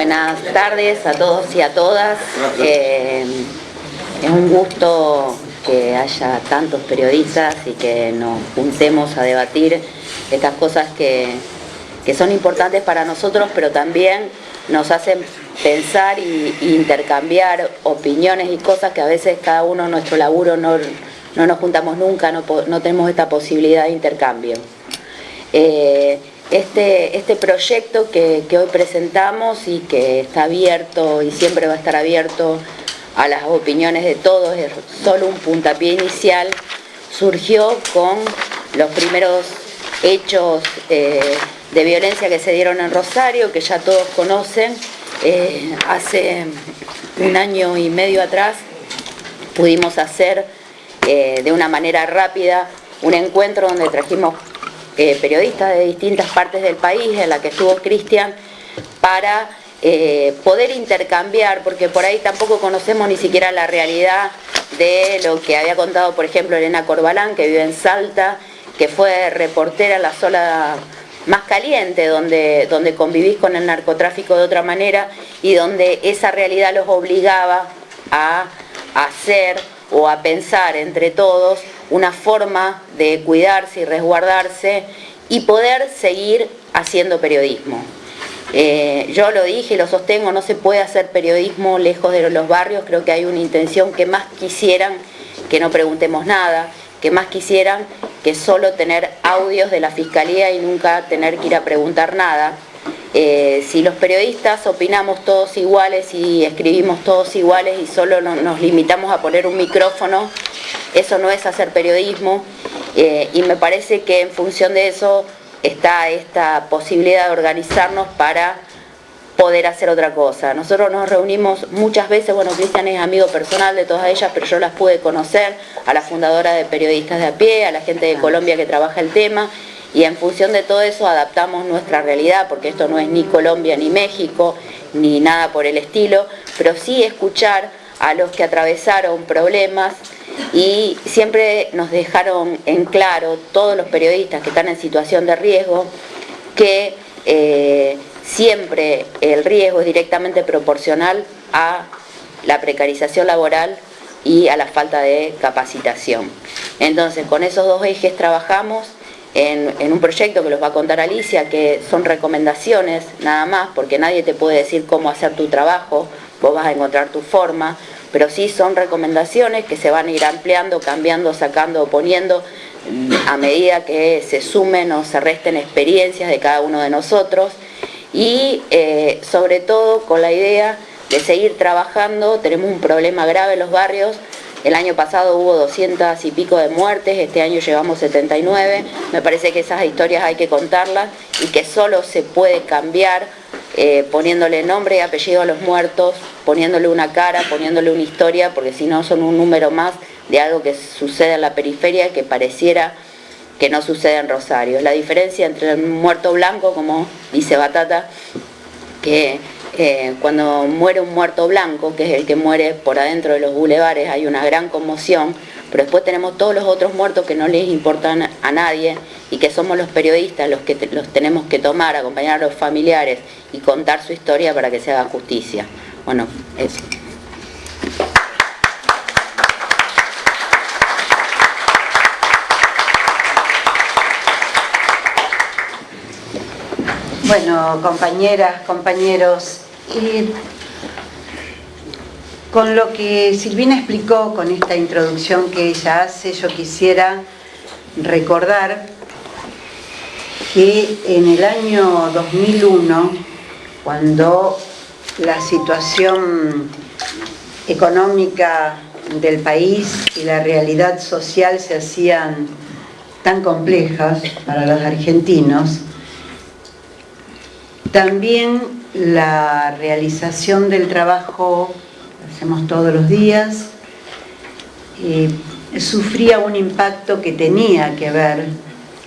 Buenas tardes a todos y a todas. Es un gusto que haya tantos periodistas y que nos juntemos a debatir estas cosas que son importantes para nosotros, pero también nos hacen pensar e intercambiar opiniones y cosas que a veces cada uno en nuestro laburo no nos juntamos nunca, no tenemos esta posibilidad de intercambio. Este proyecto que hoy presentamos y que está abierto y siempre va a estar abierto a las opiniones de todos, es solo un puntapié inicial, surgió con los primeros hechos de violencia que se dieron en Rosario, que ya todos conocen. Hace 1 año y medio atrás pudimos hacer de una manera rápida un encuentro donde trajimos periodistas de distintas partes del país, en la que estuvo Cristian, para poder intercambiar, porque por ahí tampoco conocemos ni siquiera la realidad de lo que había contado, por ejemplo, Elena Corbalán, que vive en Salta, que fue reportera en la zona más caliente, donde convivís con el narcotráfico de otra manera y donde esa realidad los obligaba a hacer o a pensar entre todos una forma de cuidarse y resguardarse y poder seguir haciendo periodismo. Yo lo dije y lo sostengo, no se puede hacer periodismo lejos de los barrios. Creo que hay una intención que más quisieran que no preguntemos nada, que más quisieran que solo tener audios de la Fiscalía y nunca tener que ir a preguntar nada. Si los periodistas opinamos todos iguales y escribimos todos iguales y solo nos limitamos a poner un micrófono, eso no es hacer periodismo, y me parece que en función de eso está esta posibilidad de organizarnos para poder hacer otra cosa. Nosotros nos reunimos muchas veces, bueno, Cristian es amigo personal de todas ellas, pero yo las pude conocer, a la fundadora de Periodistas de a Pie, a la gente de Colombia que trabaja el tema, y en función de todo eso adaptamos nuestra realidad, porque esto no es ni Colombia ni México, ni nada por el estilo, pero sí escuchar a los que atravesaron problemas y siempre nos dejaron en claro, todos los periodistas que están en situación de riesgo, que siempre el riesgo es directamente proporcional a la precarización laboral y a la falta de capacitación. Entonces, con esos dos ejes trabajamos en un proyecto que los va a contar Alicia, que son recomendaciones nada más, porque nadie te puede decir cómo hacer tu trabajo, vos vas a encontrar tu forma, pero sí son recomendaciones que se van a ir ampliando, cambiando, sacando, poniendo a medida que se sumen o se resten experiencias de cada uno de nosotros y sobre todo con la idea de seguir trabajando. Tenemos un problema grave en los barrios. El año pasado hubo 200 y pico de muertes, este año llevamos 79. Me parece que esas historias hay que contarlas y que solo se puede cambiar poniéndole nombre y apellido a los muertos, poniéndole una cara, poniéndole una historia, porque si no son un número más de algo que sucede en la periferia que pareciera que no sucede en Rosario. La diferencia entre el muerto blanco, como dice Batata, que cuando muere un muerto blanco, que es el que muere por adentro de los bulevares, hay una gran conmoción, pero después tenemos todos los otros muertos que no les importan a nadie y que somos los periodistas los que los tenemos que tomar, acompañar a los familiares y contar su historia para que se haga justicia. Bueno, eso. Bueno, compañeras, compañeros, con lo que Silvina explicó, con esta introducción que ella hace, yo quisiera recordar que en el año 2001, cuando la situación económica del país y la realidad social se hacían tan complejas para los argentinos, también la realización del trabajo que hacemos todos los días sufría un impacto que tenía que ver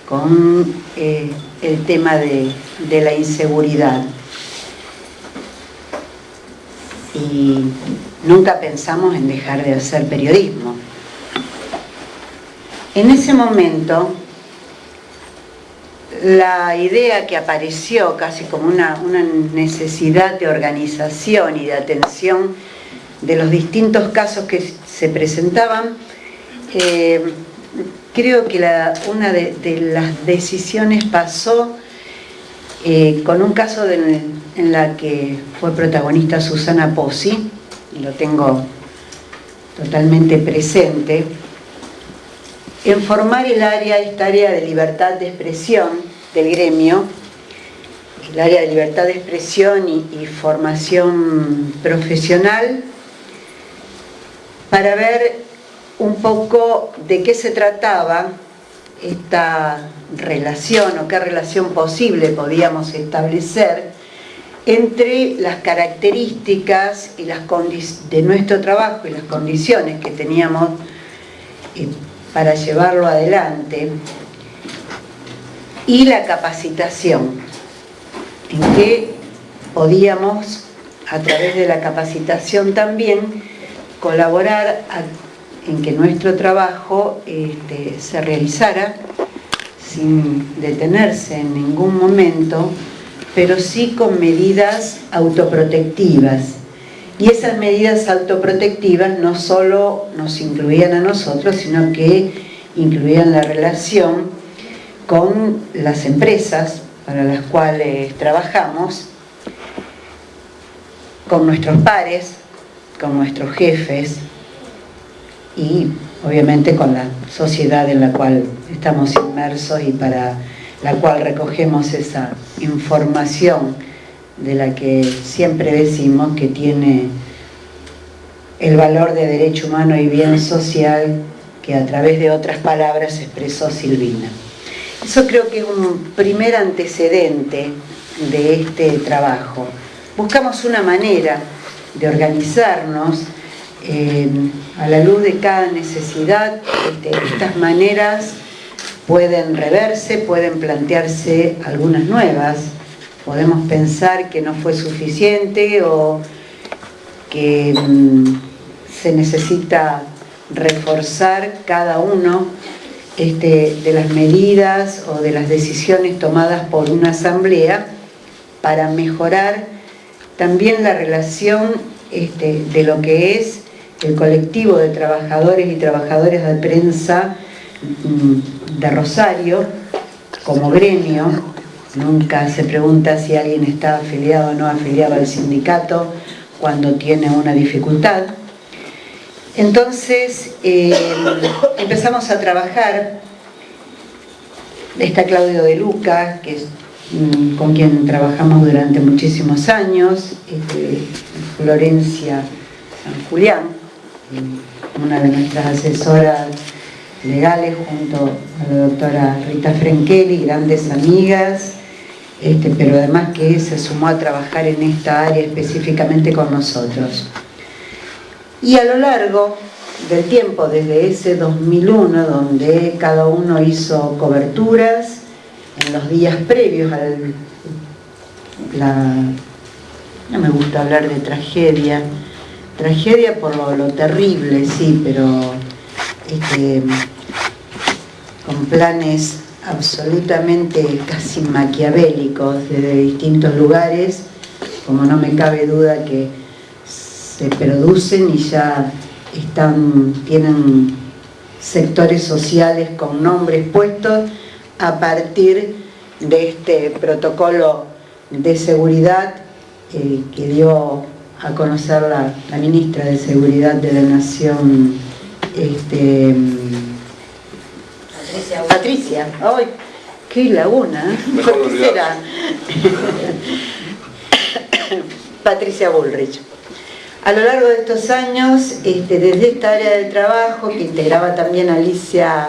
con el tema de la inseguridad. Y nunca pensamos en dejar de hacer periodismo. En ese momento la idea que apareció casi como una necesidad de organización y de atención de los distintos casos que se presentaban, creo que una de las decisiones pasó con un caso en la que fue protagonista Susana Pozzi, lo tengo totalmente presente, en formar esta área de libertad de expresión del gremio, el área de libertad de expresión y formación profesional, para ver un poco de qué se trataba esta relación o qué relación posible podíamos establecer entre las características y de nuestro trabajo y las condiciones que teníamos para llevarlo adelante y la capacitación, en que podíamos a través de la capacitación también colaborar en que nuestro trabajo se realizara sin detenerse en ningún momento, pero sí con medidas autoprotectivas. Y esas medidas autoprotectivas no solo nos incluían a nosotros, sino que incluían la relación con las empresas para las cuales trabajamos, con nuestros pares, con nuestros jefes y obviamente con la sociedad en la cual estamos inmersos y para la cual recogemos esa información de la que siempre decimos que tiene el valor de derecho humano y bien social que a través de otras palabras expresó Silvina. Eso creo que es un primer antecedente de este trabajo. Buscamos una manera de organizarnos a la luz de cada necesidad. Estas maneras pueden reverse, pueden plantearse algunas nuevas. Podemos pensar que no fue suficiente o que se necesita reforzar cada uno de las medidas o de las decisiones tomadas por una asamblea para mejorar también la relación de lo que es el colectivo de trabajadores y trabajadoras de prensa de Rosario como gremio. Nunca se pregunta si alguien está afiliado o no afiliado al sindicato cuando tiene una dificultad. Entonces empezamos a trabajar. Está Claudio De Luca, que es con quien trabajamos durante muchísimos años, Florencia San Julián, una de nuestras asesoras legales, junto a la doctora Rita Frenkeli, grandes amigas, pero además que se sumó a trabajar en esta área específicamente con nosotros. Y a lo largo del tiempo, desde ese 2001, donde cada uno hizo coberturas en los días previos no me gusta hablar de tragedia por lo terrible, sí, pero con planes absolutamente casi maquiavélicos desde distintos lugares, como no me cabe duda que se producen y ya tienen sectores sociales con nombres puestos a partir de este protocolo de seguridad que dio a conocer la ministra de Seguridad de la Nación, Patricia. ¡Ay, qué laguna! ¿Por qué será? Patricia Bullrich. A lo largo de estos años, desde esta área de trabajo, que integraba también Alicia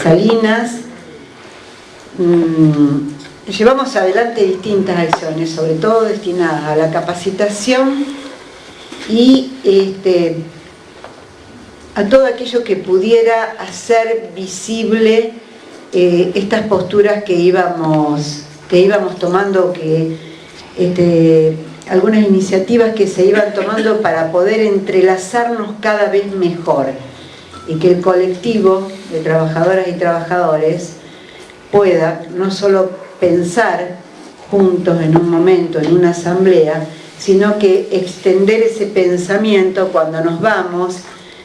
Salinas, llevamos adelante distintas acciones, sobre todo destinadas a la capacitación y a todo aquello que pudiera hacer visible estas posturas que íbamos tomando, algunas iniciativas que se iban tomando para poder entrelazarnos cada vez mejor y que el colectivo de trabajadoras y trabajadores pueda no solo pensar juntos en un momento, en una asamblea, sino que extender ese pensamiento cuando nos vamos,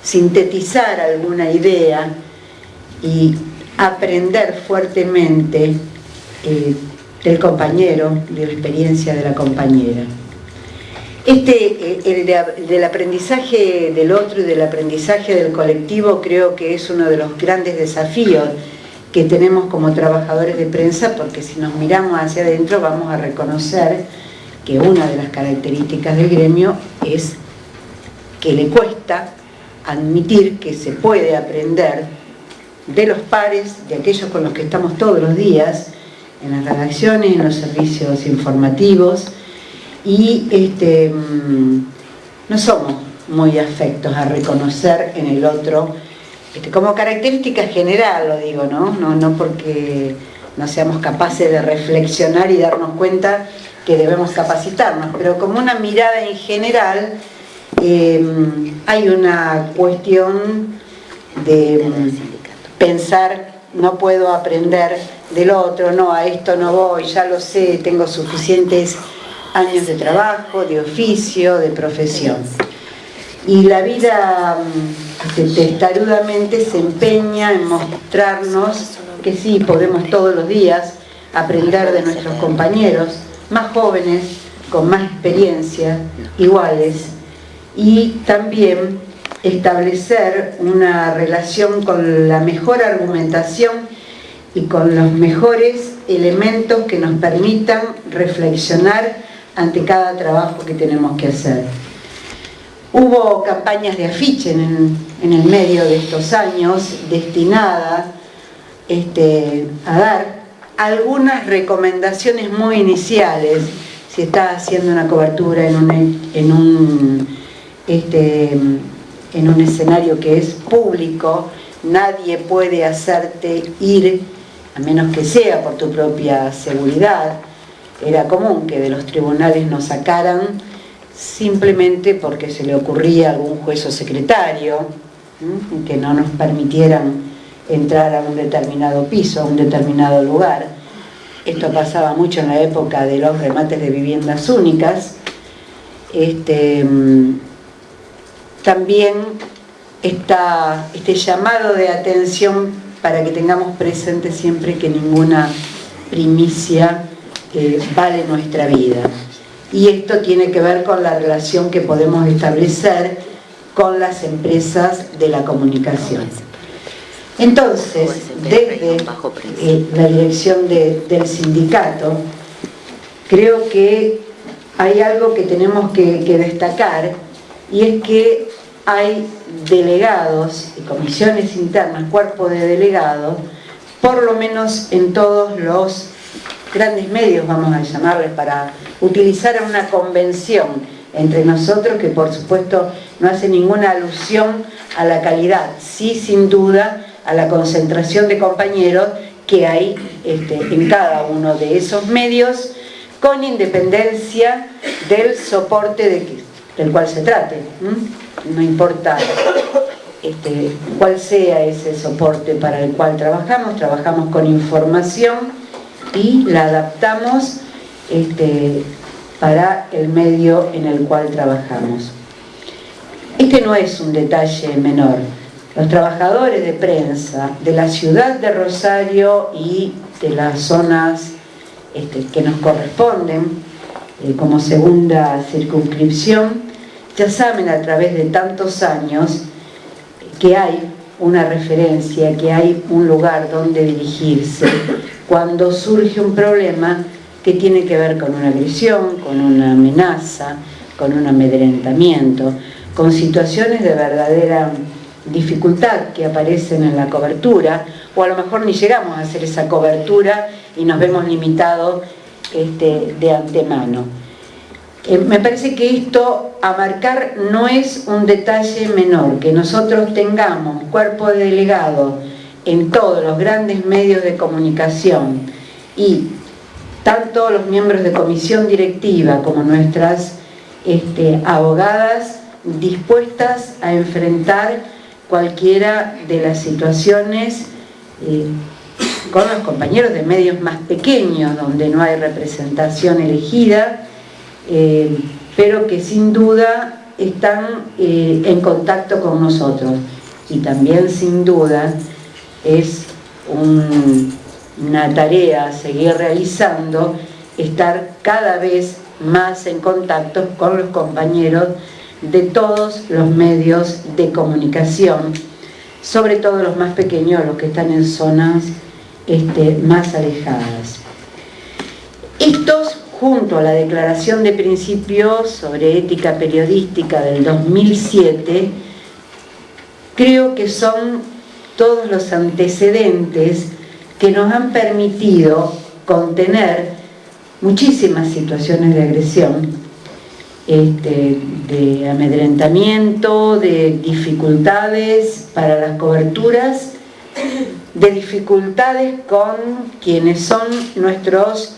sintetizar alguna idea y aprender fuertemente del compañero, de la experiencia de la compañera. El del aprendizaje del otro y del aprendizaje del colectivo creo que es uno de los grandes desafíos que tenemos como trabajadores de prensa, porque si nos miramos hacia adentro vamos a reconocer que una de las características del gremio es que le cuesta admitir que se puede aprender de los pares, de aquellos con los que estamos todos los días, en las redacciones, en los servicios informativos, y no somos muy afectos a reconocer en el otro, como característica general lo digo, no porque no seamos capaces de reflexionar y darnos cuenta que debemos capacitarnos, pero como una mirada en general, hay una cuestión de pensar, no puedo aprender del otro, no, a esto no voy, ya lo sé, tengo suficientes años de trabajo, de oficio, de profesión. Y la vida testarudamente se empeña en mostrarnos que sí, podemos todos los días aprender de nuestros compañeros, más jóvenes, con más experiencia, iguales, y también establecer una relación con la mejor argumentación y con los mejores elementos que nos permitan reflexionar ante cada trabajo que tenemos que hacer. Hubo campañas de afiche en el medio de estos años destinadas a dar algunas recomendaciones muy iniciales. Si estás haciendo una cobertura en un escenario que es público, nadie puede hacerte ir, a menos que sea por tu propia seguridad. Era común que de los tribunales nos sacaran simplemente porque se le ocurría a algún juez o secretario que no nos permitieran entrar a un determinado piso, a un determinado lugar. Esto pasaba mucho en la época de los remates de viviendas únicas. También está este llamado de atención para que tengamos presente siempre que ninguna primicia vale nuestra vida. Y esto tiene que ver con la relación que podemos establecer con las empresas de la comunicación. Entonces, desde la dirección del sindicato, creo que hay algo que tenemos que destacar, y es que hay delegados y comisiones internas, cuerpos de delegados, por lo menos en todos los grandes medios, vamos a llamarles, para utilizar una convención entre nosotros que por supuesto no hace ninguna alusión a la calidad, sí sin duda a la concentración de compañeros que hay en cada uno de esos medios, con independencia del soporte del cual se trate. No importa cuál sea ese soporte para el cual trabajamos con información y la adaptamos para el medio en el cual trabajamos. No es un detalle menor. Los trabajadores de prensa de la ciudad de Rosario y de las zonas que nos corresponden como segunda circunscripción, ya saben a través de tantos años que hay una referencia, que hay un lugar donde dirigirse cuando surge un problema que tiene que ver con una agresión, con una amenaza, con un amedrentamiento, con situaciones de verdadera dificultad que aparecen en la cobertura, o a lo mejor ni llegamos a hacer esa cobertura y nos vemos limitados de antemano. Me parece que esto a marcar no es un detalle menor, que nosotros tengamos cuerpo de delegados en todos los grandes medios de comunicación y tanto los miembros de comisión directiva como nuestras abogadas dispuestas a enfrentar cualquiera de las situaciones con los compañeros de medios más pequeños, donde no hay representación elegida, pero que sin duda están en contacto con nosotros. Y también sin duda es una tarea a seguir realizando, estar cada vez más en contacto con los compañeros de todos los medios de comunicación, sobre todo los más pequeños, los que están en zonas más alejadas. Estos, junto a la Declaración de Principios sobre Ética Periodística del 2007, creo que son todos los antecedentes que nos han permitido contener muchísimas situaciones de agresión, de amedrentamiento, de dificultades para las coberturas, de dificultades con quienes son nuestros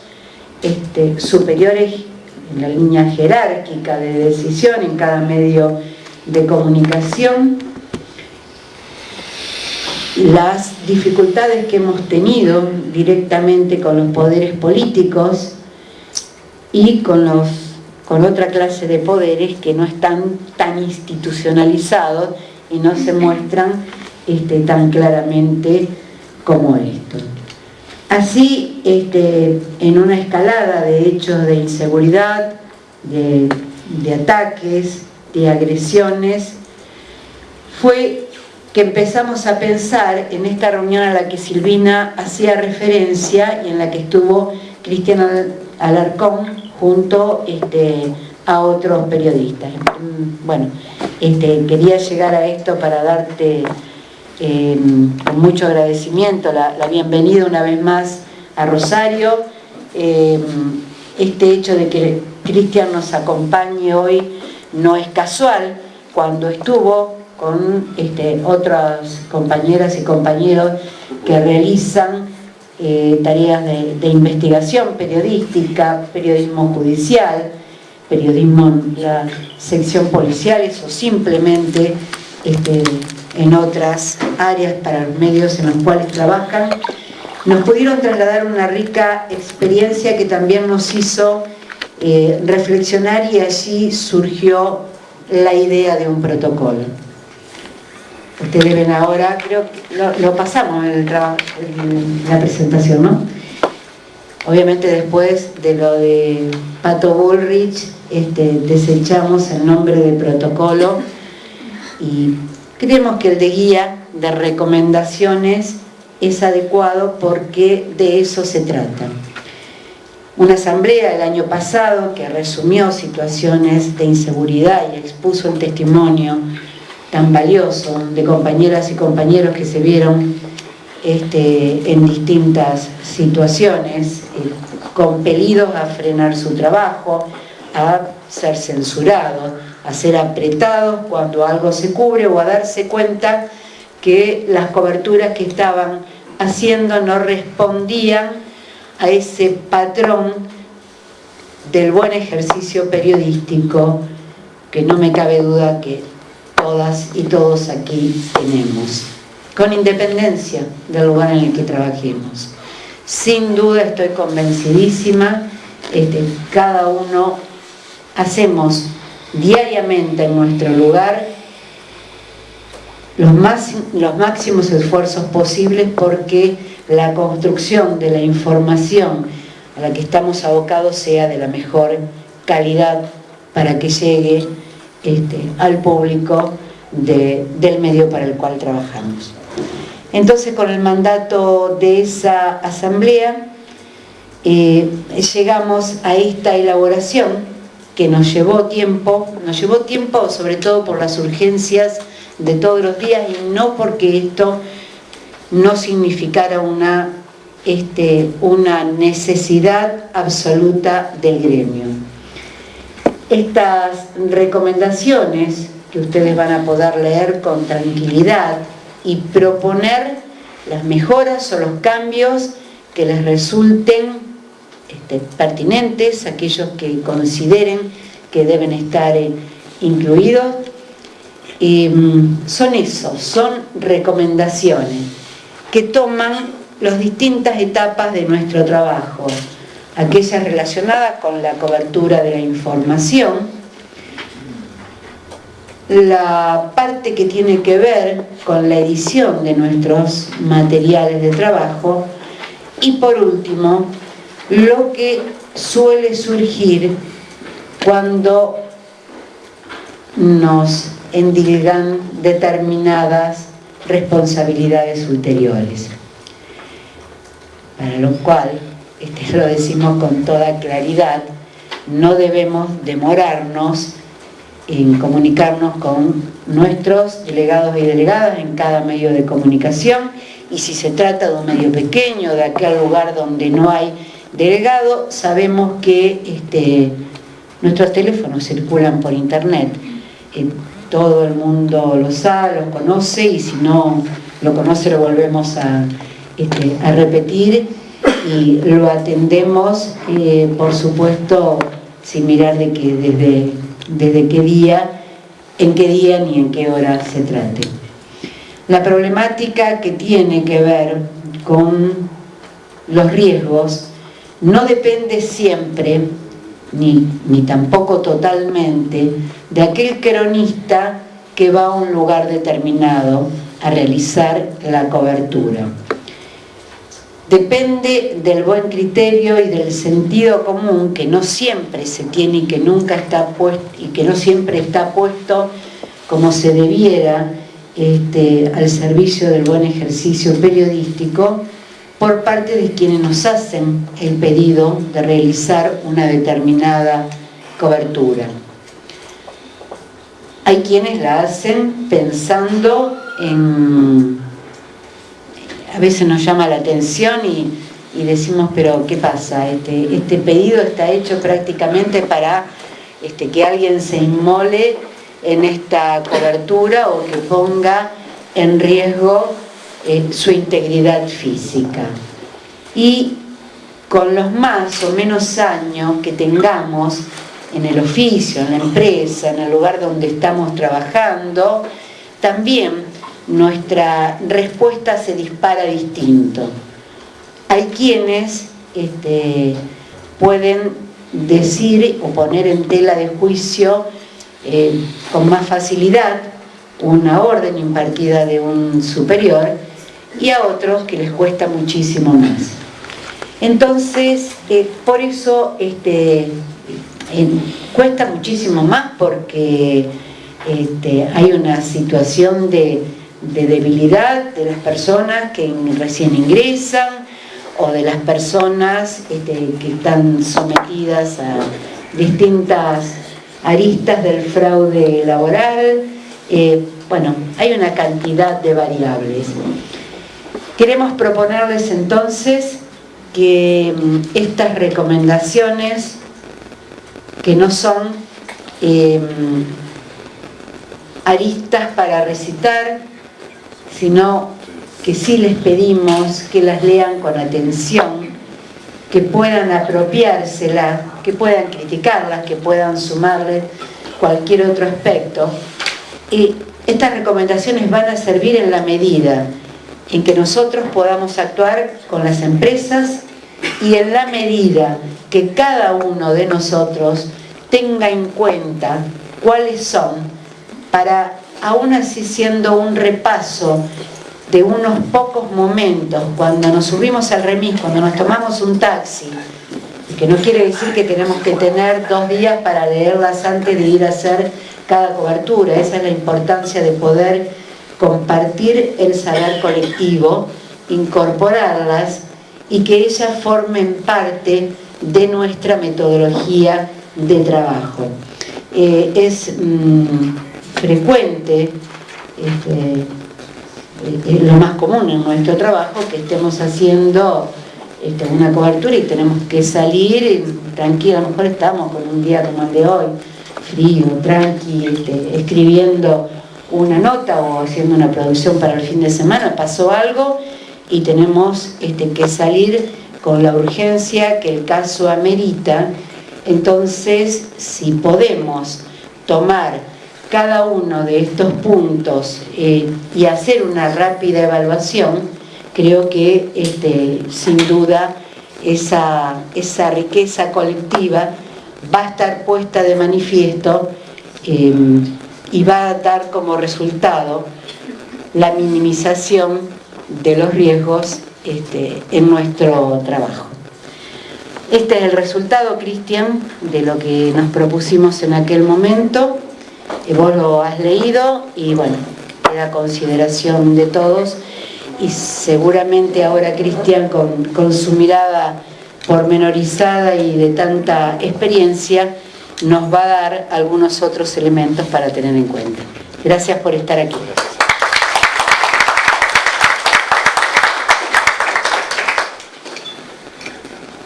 superiores en la línea jerárquica de decisión en cada medio de comunicación, las dificultades que hemos tenido directamente con los poderes políticos y con otra clase de poderes que no están tan institucionalizados y no se muestran tan claramente como esto. Así, en una escalada de hechos de inseguridad, de ataques, de agresiones, fue que empezamos a pensar en esta reunión a la que Silvina hacía referencia y en la que estuvo Cristian Alarcón junto a otros periodistas. Bueno, quería llegar a esto para darte con mucho agradecimiento la bienvenida una vez más a Rosario. Este hecho de que Cristian nos acompañe hoy no es casual. Cuando estuvo con otras compañeras y compañeros que realizan tareas de investigación periodística, periodismo judicial, periodismo en la sección policiales o simplemente en otras áreas para los medios en los cuales trabajan, nos pudieron trasladar una rica experiencia que también nos hizo reflexionar, y allí surgió la idea de un protocolo. Ustedes ven ahora, creo que lo pasamos en la presentación, ¿no? Obviamente después de lo de Pato Bullrich, desechamos el nombre de protocolo y creemos que el de guía de recomendaciones es adecuado porque de eso se trata. Una asamblea el año pasado que resumió situaciones de inseguridad y expuso un testimonio tan valioso de compañeras y compañeros que se vieron en distintas situaciones, compelidos a frenar su trabajo, a ser censurados, a ser apretados cuando algo se cubre o a darse cuenta que las coberturas que estaban haciendo no respondían a ese patrón del buen ejercicio periodístico que no me cabe duda que todas y todos aquí tenemos, con independencia del lugar en el que trabajemos. Sin duda estoy convencidísima, cada uno hacemos diariamente en nuestro lugar los máximos esfuerzos posibles porque la construcción de la información a la que estamos abocados sea de la mejor calidad para que llegue al público del medio para el cual trabajamos. Entonces, con el mandato de esa asamblea, llegamos a esta elaboración que nos llevó tiempo sobre todo por las urgencias de todos los días y no porque esto no significara una necesidad absoluta del gremio. Estas recomendaciones que ustedes van a poder leer con tranquilidad y proponer las mejoras o los cambios que les resulten pertinentes, aquellos que consideren que deben estar incluidos. Son recomendaciones que toman las distintas etapas de nuestro trabajo, aquellas relacionadas con la cobertura de la información, la parte que tiene que ver con la edición de nuestros materiales de trabajo y por último, lo que suele surgir cuando nos endilgan determinadas responsabilidades ulteriores. Para lo cual, lo decimos con toda claridad, no debemos demorarnos en comunicarnos con nuestros delegados y delegadas en cada medio de comunicación, y si se trata de un medio pequeño, de aquel lugar donde no hay delegado, sabemos que nuestros teléfonos circulan por internet. Todo el mundo lo sabe, lo conoce, y si no lo conoce lo volvemos a repetir y lo atendemos, por supuesto, sin mirar desde qué día, en qué día ni en qué hora se trate. La problemática que tiene que ver con los riesgos no depende siempre, ni tampoco totalmente, de aquel cronista que va a un lugar determinado a realizar la cobertura. Depende del buen criterio y del sentido común, que no siempre se tiene y que nunca está puesto, y que no siempre está puesto como se debiera al servicio del buen ejercicio periodístico por parte de quienes nos hacen el pedido de realizar una determinada cobertura. Hay quienes la hacen pensando en... A veces nos llama la atención y decimos, pero ¿qué pasa? Este pedido está hecho prácticamente para que alguien se inmole en esta cobertura o que ponga en riesgo su integridad física. Y con los más o menos años que tengamos en el oficio, en la empresa, en el lugar donde estamos trabajando, también nuestra respuesta se dispara distinto. Hay quienes pueden decir o poner en tela de juicio con más facilidad una orden impartida de un superior, y a otros que les cuesta muchísimo más. Entonces, por eso cuesta muchísimo más, porque hay una situación de debilidad de las personas que recién ingresan o de las personas que están sometidas a distintas aristas del fraude laboral. Bueno, hay una cantidad de variables. Queremos proponerles entonces que estas recomendaciones, que no son aristas para recitar, sino que sí les pedimos que las lean con atención, que puedan apropiárselas, que puedan criticarlas, que puedan sumarles cualquier otro aspecto. Y estas recomendaciones van a servir en la medida en que nosotros podamos actuar con las empresas y en la medida que cada uno de nosotros tenga en cuenta cuáles son, para aún así siendo un repaso de unos pocos momentos, cuando nos subimos al remis, cuando nos tomamos un taxi, que no quiere decir que tenemos que tener 2 días para leerlas antes de ir a hacer cada cobertura. Esa es la importancia de poder compartir el saber colectivo, incorporarlas y que ellas formen parte de nuestra metodología de trabajo. Es frecuente, es lo más común en nuestro trabajo, que estemos haciendo una cobertura y tenemos que salir tranquilo. A lo mejor estamos con un día como el de hoy, frío, tranqui, escribiendo una nota o haciendo una producción para el fin de semana, pasó algo y tenemos que salir con la urgencia que el caso amerita. Entonces, si podemos tomar cada uno de estos puntos y hacer una rápida evaluación, creo que sin duda esa riqueza colectiva va a estar puesta de manifiesto y va a dar como resultado la minimización de los riesgos en nuestro trabajo. Este es el resultado, Cristian, de lo que nos propusimos en aquel momento. Vos lo has leído y bueno, queda a consideración de todos, y seguramente ahora Cristian, con su mirada pormenorizada y de tanta experiencia, nos va a dar algunos otros elementos para tener en cuenta. Gracias por estar aquí.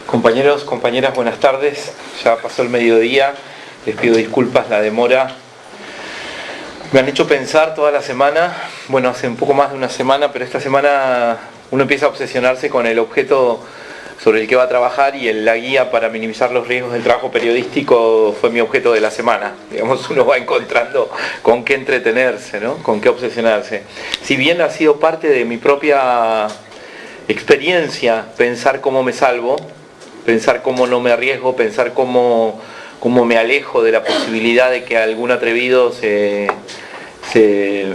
Compañeros, compañeras, buenas tardes. Ya pasó el mediodía, les pido disculpas la demora. Me han hecho pensar toda la semana, bueno, hace un poco más de una semana, pero esta semana uno empieza a obsesionarse con el objeto sobre el que va a trabajar, y la guía para minimizar los riesgos del trabajo periodístico fue mi objeto de la semana. Digamos, uno va encontrando con qué entretenerse, ¿no? Con qué obsesionarse. Si bien ha sido parte de mi propia experiencia pensar cómo me salvo, pensar cómo no me arriesgo, pensar cómo me alejo de la posibilidad de que algún atrevido se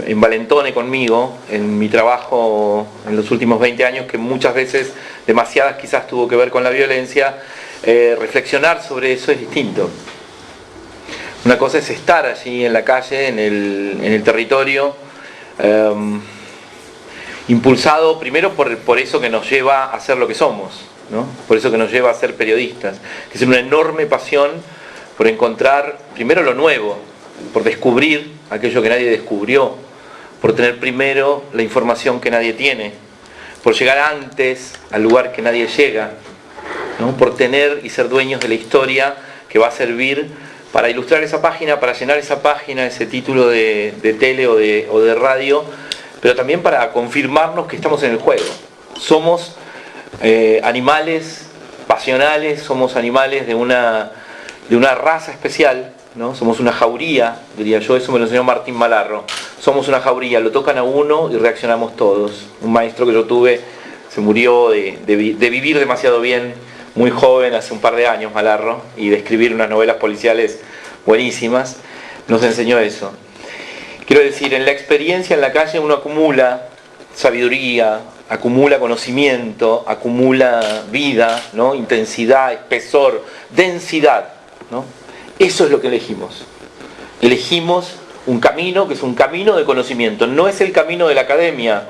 envalentone conmigo en mi trabajo en los últimos 20 años, que muchas veces, demasiadas quizás, tuvo que ver con la violencia. Reflexionar sobre eso es distinto. Una cosa es estar allí en la calle, en el territorio, impulsado primero por eso que nos lleva a ser lo que somos, ¿no? Por eso que nos lleva a ser periodistas, que es una enorme pasión por encontrar primero lo nuevo, por descubrir aquello que nadie descubrió, por tener primero la información que nadie tiene, por llegar antes al lugar que nadie llega, ¿no? Por tener y ser dueños de la historia que va a servir para ilustrar esa página, para llenar esa página, ese título de tele o de radio, pero también para confirmarnos que estamos en el juego. Somos animales pasionales, somos animales de una raza especial, ¿no? Somos una jauría, diría yo. Eso me lo enseñó Martín Malarro. Somos una jauría, lo tocan a uno y reaccionamos todos. Un maestro que yo tuve se murió de vivir demasiado bien, muy joven, hace un par de años, Malarro, y de escribir unas novelas policiales buenísimas. Nos enseñó eso. Quiero decir, en la experiencia en la calle uno acumula sabiduría, acumula conocimiento, acumula vida, ¿no? Intensidad, espesor, densidad, ¿no? Eso es lo que elegimos. Elegimos un camino que es un camino de conocimiento. No es el camino de la academia,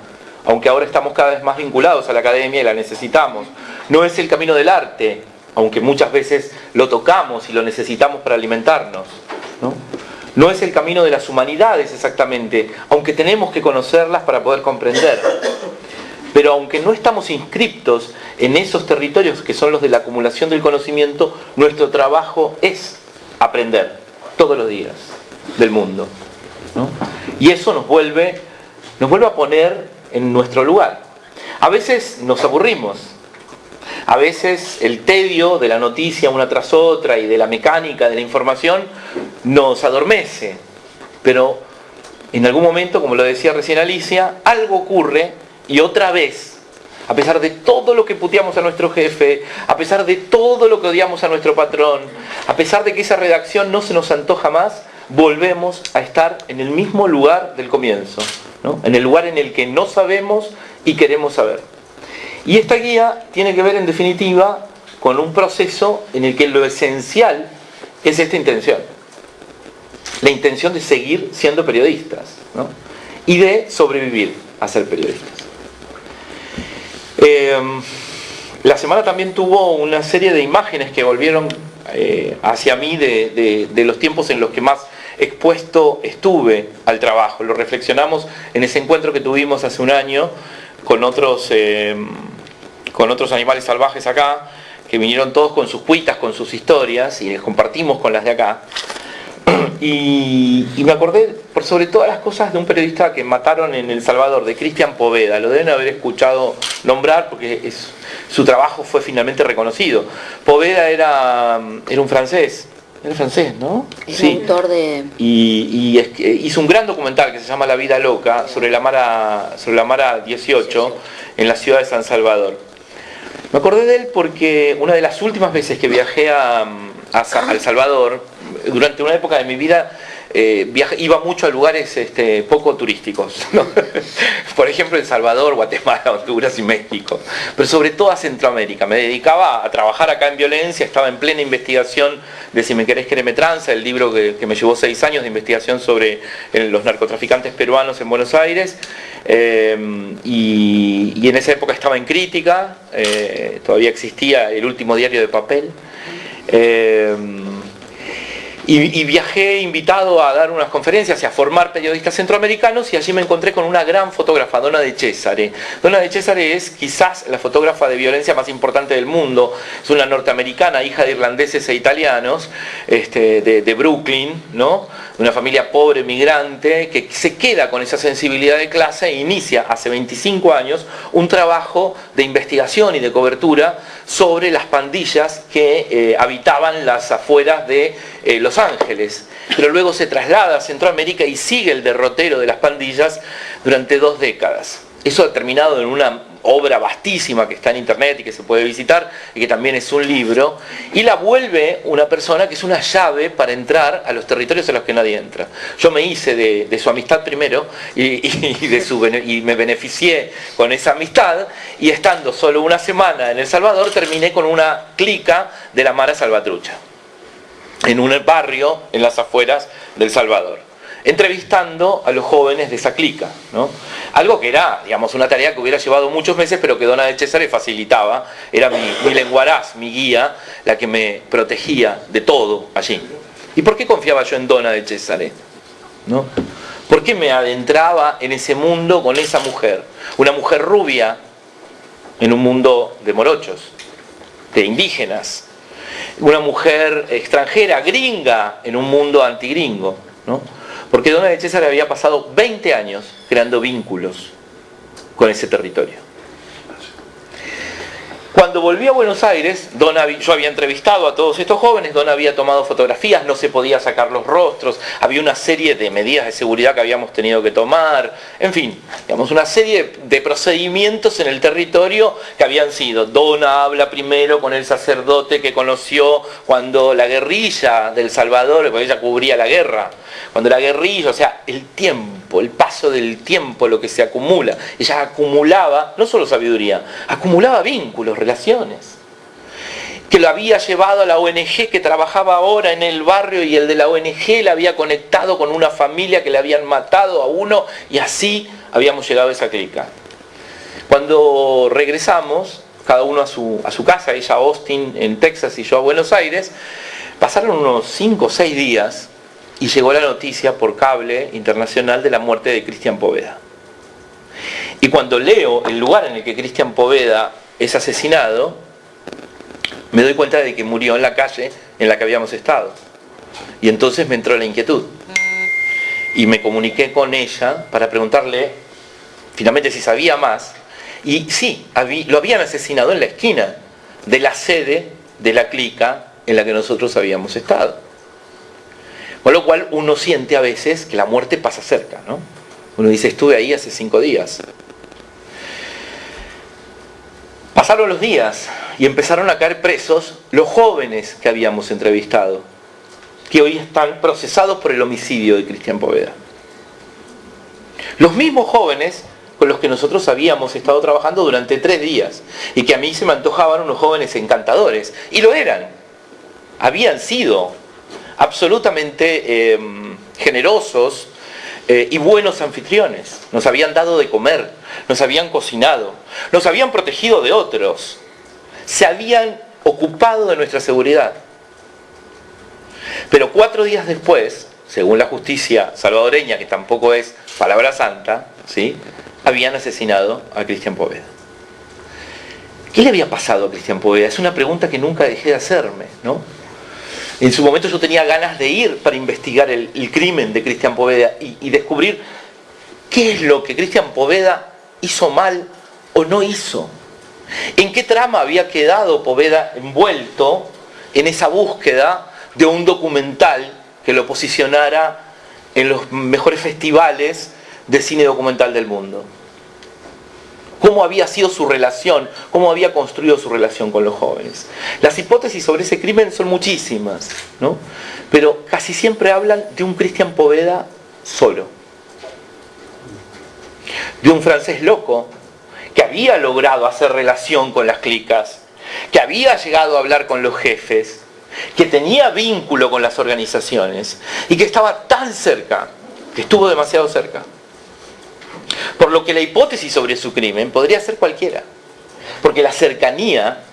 aunque ahora estamos cada vez más vinculados a la academia y la necesitamos. No es el camino del arte, aunque muchas veces lo tocamos y lo necesitamos para alimentarnos, ¿no? No es el camino de las humanidades exactamente, aunque tenemos que conocerlas para poder comprender. Pero aunque no estamos inscriptos en esos territorios que son los de la acumulación del conocimiento, nuestro trabajo es aprender todos los días del mundo, ¿no? Y eso nos vuelve a poner en nuestro lugar. A veces nos aburrimos, a veces el tedio de la noticia una tras otra y de la mecánica de la información nos adormece, pero en algún momento, como lo decía recién Alicia, algo ocurre y otra vez, a pesar de todo lo que puteamos a nuestro jefe, a pesar de todo lo que odiamos a nuestro patrón, a pesar de que esa redacción no se nos antoja más, volvemos a estar en el mismo lugar del comienzo, ¿no? En el lugar en el que no sabemos y queremos saber. Y esta guía tiene que ver, en definitiva, con un proceso en el que lo esencial es esta intención. La intención de seguir siendo periodistas, ¿no? Y de sobrevivir a ser periodistas. La semana también tuvo una serie de imágenes que volvieron hacia mí de los tiempos en los que más expuesto estuve al trabajo. Lo reflexionamos en ese encuentro que tuvimos hace un año con otros animales salvajes acá, que vinieron todos con sus cuitas, con sus historias, y les compartimos con las de acá. Y me acordé, por sobre todas las cosas, de un periodista que mataron en El Salvador, de Cristian Poveda. Lo deben haber escuchado nombrar porque su trabajo fue finalmente reconocido. Poveda era un francés Era francés, ¿no? Es autor de... Y hizo un gran documental que se llama La vida loca sobre la Mara 18 en la ciudad de San Salvador. Me acordé de él porque una de las últimas veces que viajé a El Salvador, durante una época de mi vida, iba mucho a lugares poco turísticos, ¿no? Por ejemplo El Salvador, Guatemala, Honduras y México, pero sobre todo a Centroamérica. Me dedicaba a trabajar acá en violencia, estaba en plena investigación de Si me querés quereme tranza, el libro que me llevó 6 años de investigación sobre los narcotraficantes peruanos en Buenos Aires, y en esa época estaba en Crítica, todavía existía El Último Diario de Papel. Y viajé invitado a dar unas conferencias y a formar periodistas centroamericanos, y allí me encontré con una gran fotógrafa, Donna de Cesare. Donna de Cesare es quizás la fotógrafa de violencia más importante del mundo. Es una norteamericana, hija de irlandeses e italianos, de Brooklyn, ¿no? Una familia pobre, migrante, que se queda con esa sensibilidad de clase e inicia hace 25 años un trabajo de investigación y de cobertura sobre las pandillas que habitaban las afueras de Los Ángeles, pero luego se traslada a Centroamérica y sigue el derrotero de las pandillas durante 2 décadas. Eso ha terminado en una obra vastísima que está en internet y que se puede visitar, y que también es un libro, y la vuelve una persona que es una llave para entrar a los territorios a los que nadie entra. Yo me hice de su amistad primero y me beneficié con esa amistad, y estando solo una semana en El Salvador terminé con una clica de la Mara Salvatrucha, en un barrio en las afueras del Salvador, entrevistando a los jóvenes de esa clica, ¿no? Algo que era, digamos, una tarea que hubiera llevado muchos meses, pero que Donna de Cesare facilitaba. Era mi lenguaraz, mi guía, la que me protegía de todo allí. ¿Y por qué confiaba yo en Donna de Cesare? ¿No? ¿Por qué me adentraba en ese mundo con esa mujer? Una mujer rubia en un mundo de morochos, de indígenas. Una mujer extranjera, gringa, en un mundo antigringo, ¿no? Porque Donna de Cesare había pasado 20 años creando vínculos con ese territorio. Cuando volví a Buenos Aires, yo había entrevistado a todos estos jóvenes, Donna había tomado fotografías, no se podía sacar los rostros, había una serie de medidas de seguridad que habíamos tenido que tomar, en fin, digamos, una serie de procedimientos en el territorio que habían sido. Donna habla primero con el sacerdote que conoció cuando la guerrilla del Salvador, porque ella cubría la guerra, cuando la guerrilla, o sea, el tiempo, el paso del tiempo, lo que se acumula. Ella acumulaba, no solo sabiduría, acumulaba vínculos, relaciones, que lo había llevado a la ONG que trabajaba ahora en el barrio, y el de la ONG la había conectado con una familia que le habían matado a uno, y así habíamos llegado a esa clica. Cuando regresamos, cada uno a su casa, ella a Austin en Texas y yo a Buenos Aires, pasaron unos 5 o 6 días y llegó la noticia por cable internacional de la muerte de Cristian Poveda. Y cuando leo el lugar en el que Cristian Poveda es asesinado, me doy cuenta de que murió en la calle en la que habíamos estado. Y entonces me entró la inquietud. Y me comuniqué con ella para preguntarle finalmente si sabía más. Y sí, lo habían asesinado en la esquina de la sede de la clica en la que nosotros habíamos estado. Con lo cual uno siente a veces que la muerte pasa cerca, ¿no? Uno dice, estuve ahí hace 5 días. Pasaron los días y empezaron a caer presos los jóvenes que habíamos entrevistado, que hoy están procesados por el homicidio de Cristian Poveda. Los mismos jóvenes con los que nosotros habíamos estado trabajando durante 3 días, y que a mí se me antojaban unos jóvenes encantadores, y lo eran. Habían sido absolutamente generosos y buenos anfitriones. Nos habían dado de comer, nos habían cocinado, nos habían protegido de otros, se habían ocupado de nuestra seguridad. Pero 4 días después, según la justicia salvadoreña, que tampoco es palabra santa, ¿sí?, habían asesinado a Cristian Poveda. ¿Qué le había pasado a Cristian Poveda? Es una pregunta que nunca dejé de hacerme, ¿no? En su momento yo tenía ganas de ir para investigar el crimen de Cristian Poveda y descubrir qué es lo que Cristian Poveda hizo mal o no hizo. En qué trama había quedado Poveda envuelto en esa búsqueda de un documental que lo posicionara en los mejores festivales de cine documental del mundo. Cómo había sido su relación, cómo había construido su relación con los jóvenes. Las hipótesis sobre ese crimen son muchísimas, ¿no? Pero casi siempre hablan de un Cristian Poveda solo, de un francés loco que había logrado hacer relación con las clicas, que había llegado a hablar con los jefes, que tenía vínculo con las organizaciones y que estaba tan cerca, que estuvo demasiado cerca. Por lo que la hipótesis sobre su crimen podría ser cualquiera, porque la cercanía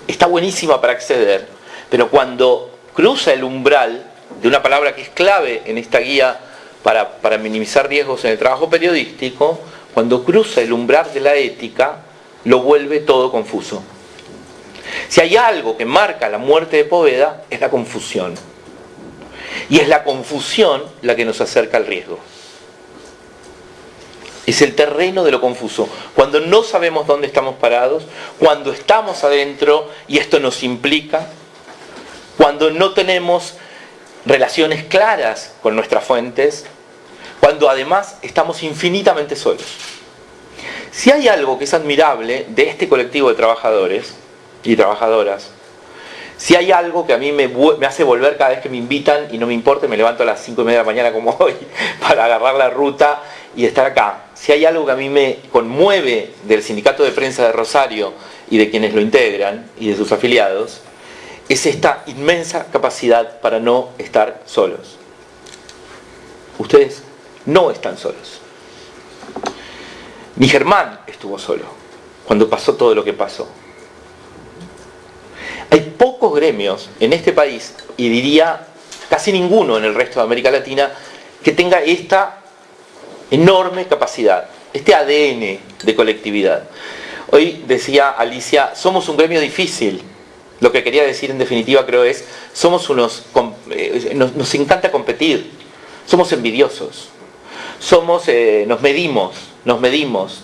está buenísima para acceder, pero cuando cruza el umbral de una palabra que es clave en esta guía para minimizar riesgos en el trabajo periodístico, cuando cruza el umbral de la ética, lo vuelve todo confuso. Si hay algo que marca la muerte de Poveda, es la confusión. Y es la confusión la que nos acerca al riesgo. Es el terreno de lo confuso. Cuando no sabemos dónde estamos parados, cuando estamos adentro y esto nos implica, cuando no tenemos relaciones claras con nuestras fuentes, cuando además estamos infinitamente solos. Si hay algo que es admirable de este colectivo de trabajadores y trabajadoras, si hay algo que a mí me hace volver cada vez que me invitan y no me importa, me levanto a las 5:30 de la mañana como hoy para agarrar la ruta y estar acá. Si hay algo que a mí me conmueve del Sindicato de Prensa de Rosario y de quienes lo integran y de sus afiliados, es esta inmensa capacidad para no estar solos. Ustedes no están solos. Ni Germán estuvo solo cuando pasó todo lo que pasó. Hay pocos gremios en este país, y diría casi ninguno en el resto de América Latina, que tenga esta enorme capacidad, este ADN de colectividad. Hoy decía Alicia, somos un gremio difícil. Lo que quería decir en definitiva creo es, nos encanta competir, somos envidiosos, nos medimos,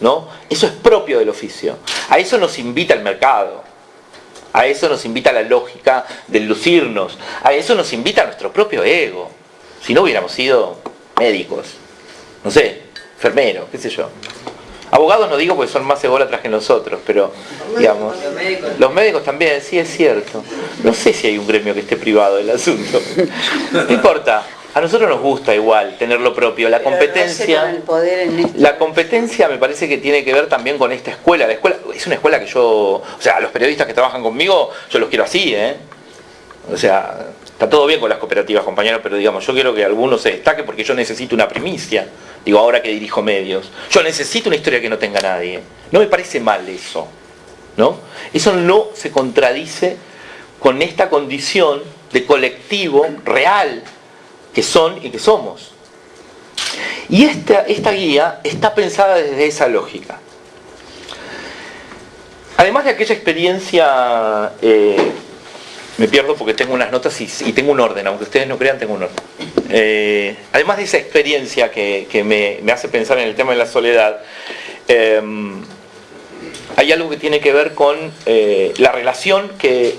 ¿no? Eso es propio del oficio. A eso nos invita el mercado. A eso nos invita la lógica del lucirnos. A eso nos invita nuestro propio ego. Si no hubiéramos sido médicos, no sé, enfermeros, qué sé yo. Abogados no digo porque son más ególatras que nosotros, pero digamos, los médicos también, sí es cierto. No sé si hay un gremio que esté privado del asunto. No importa. A nosotros nos gusta igual tener lo propio. La competencia me parece que tiene que ver también con esta escuela. La escuela es una escuela que los periodistas que trabajan conmigo, yo los quiero así, O sea, está todo bien con las cooperativas, compañeros, pero digamos, yo quiero que alguno se destaque porque yo necesito una primicia. Digo, ahora que dirijo medios. Yo necesito una historia que no tenga nadie. No me parece mal eso, ¿no? Eso no se contradice con esta condición de colectivo real que son y que somos. Y esta guía está pensada desde esa lógica. Además de aquella experiencia, me pierdo porque tengo unas notas y tengo un orden, aunque ustedes no crean, tengo un orden. Además de esa experiencia que me hace pensar en el tema de la soledad, hay algo que tiene que ver con la relación que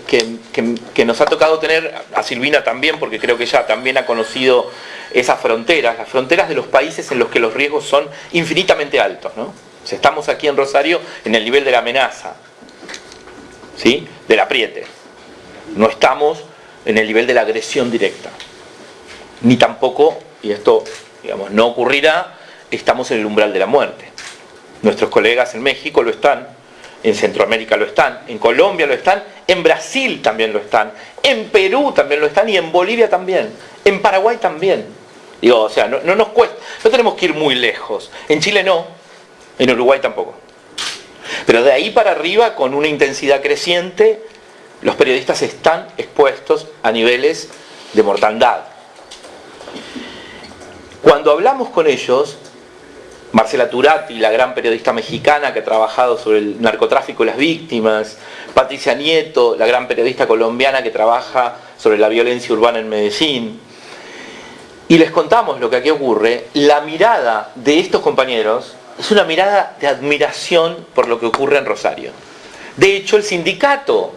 nos ha tocado tener, a Silvina también, porque creo que ella también ha conocido esas fronteras, las fronteras de los países en los que los riesgos son infinitamente altos, ¿no? O sea, estamos aquí en Rosario en el nivel de la amenaza, ¿sí? Del apriete. No estamos en el nivel de la agresión directa. Ni tampoco, y esto, digamos, no ocurrirá, estamos en el umbral de la muerte. Nuestros colegas en México lo están, en Centroamérica lo están, en Colombia lo están, en Brasil también lo están, en Perú también lo están y en Bolivia también, en Paraguay también. Digo, o sea, no nos cuesta, no tenemos que ir muy lejos. En Chile no, en Uruguay tampoco. Pero de ahí para arriba, con una intensidad creciente, los periodistas están expuestos a niveles de mortandad. Cuando hablamos con ellos, Marcela Turati, la gran periodista mexicana que ha trabajado sobre el narcotráfico y las víctimas, Patricia Nieto, la gran periodista colombiana que trabaja sobre la violencia urbana en Medellín, y les contamos lo que aquí ocurre, la mirada de estos compañeros es una mirada de admiración por lo que ocurre en Rosario. De hecho, el sindicato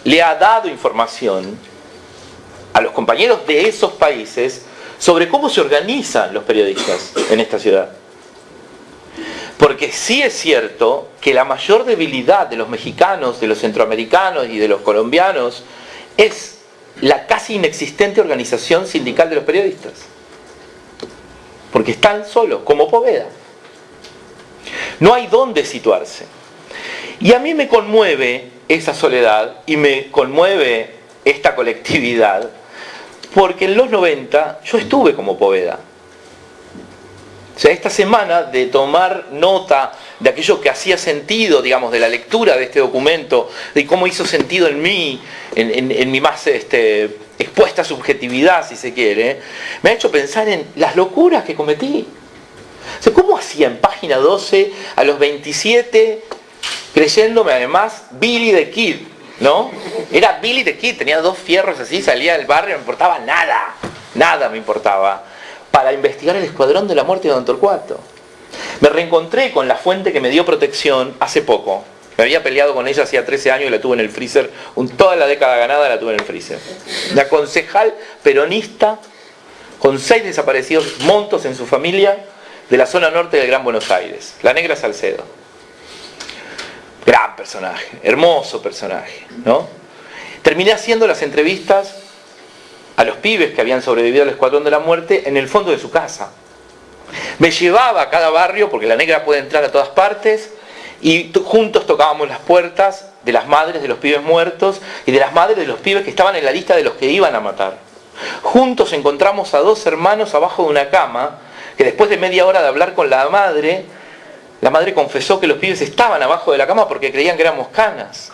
le ha dado información a los compañeros de esos países sobre cómo se organizan los periodistas en esta ciudad. Porque sí es cierto que la mayor debilidad de los mexicanos, de los centroamericanos y de los colombianos es la casi inexistente organización sindical de los periodistas. Porque están solos, como Poveda. No hay dónde situarse. Y a mí me conmueve esa soledad y me conmueve esta colectividad, porque en los 90 yo estuve como Poveda. O sea, esta semana de tomar nota de aquello que hacía sentido, digamos, de la lectura de este documento, de cómo hizo sentido en mí, en mi más expuesta subjetividad, si se quiere, me ha hecho pensar en las locuras que cometí. O sea, ¿cómo hacía en página 12 a los 27, creyéndome además Billy the Kid, ¿no? Era Billy the Kid, tenía 2 fierros así, salía del barrio, no me importaba nada, nada me importaba, para investigar el escuadrón de la muerte de Don Torcuato. Me reencontré con la fuente que me dio protección hace poco. Me había peleado con ella hacía 13 años y la tuve en el freezer, toda la década ganada la tuve en el freezer. La concejal peronista con 6 desaparecidos montos en su familia de la zona norte del Gran Buenos Aires, la Negra Salcedo. Gran personaje, hermoso personaje, ¿no? Terminé haciendo las entrevistas a los pibes que habían sobrevivido al escuadrón de la muerte en el fondo de su casa. Me llevaba a cada barrio, porque la Negra puede entrar a todas partes, y juntos tocábamos las puertas de las madres de los pibes muertos y de las madres de los pibes que estaban en la lista de los que iban a matar. Juntos encontramos a 2 hermanos abajo de una cama, que después de media hora de hablar con la madre confesó que los pibes estaban abajo de la cama porque creían que éramos canas,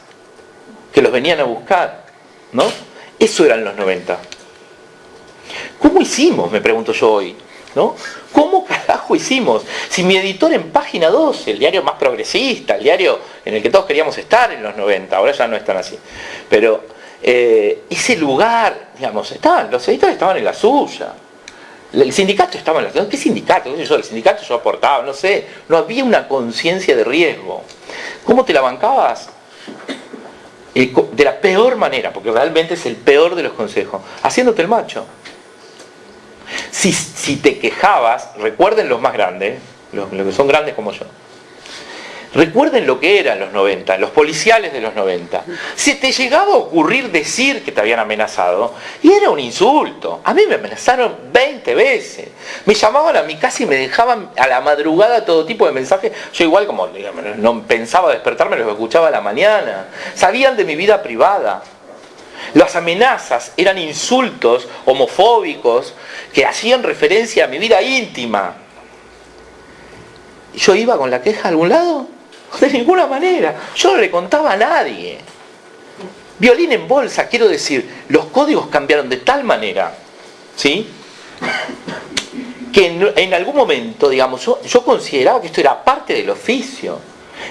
que los venían a buscar, ¿no? Eso eran los 90. ¿Cómo hicimos? Me pregunto yo hoy, ¿no? ¿Cómo carajo hicimos? Si mi editor en Página 12, el diario más progresista, el diario en el que todos queríamos estar en los 90, ahora ya no están así, pero ese lugar, digamos, los editores estaban en la suya. El sindicato estaba en la suya. ¿Qué sindicato? El sindicato yo aportaba, no sé, no había una conciencia de riesgo. ¿Cómo te la bancabas? De la peor manera, porque realmente es el peor de los consejos, haciéndote el macho. Si te quejabas, recuerden los más grandes, los que son grandes como yo, recuerden lo que eran los 90, los policiales de los 90. Si te llegaba a ocurrir decir que te habían amenazado, y era un insulto. A mí me amenazaron 20 veces. Me llamaban a mi casa y me dejaban a la madrugada todo tipo de mensajes. Yo igual, como digamos, no pensaba despertarme, los escuchaba a la mañana. Sabían de mi vida privada. Las amenazas eran insultos homofóbicos que hacían referencia a mi vida íntima. ¿Yo iba con la queja a algún lado? De ninguna manera. Yo no le contaba a nadie. Violín en bolsa, quiero decir, los códigos cambiaron de tal manera, ¿sí?, que en algún momento, digamos, yo consideraba que esto era parte del oficio.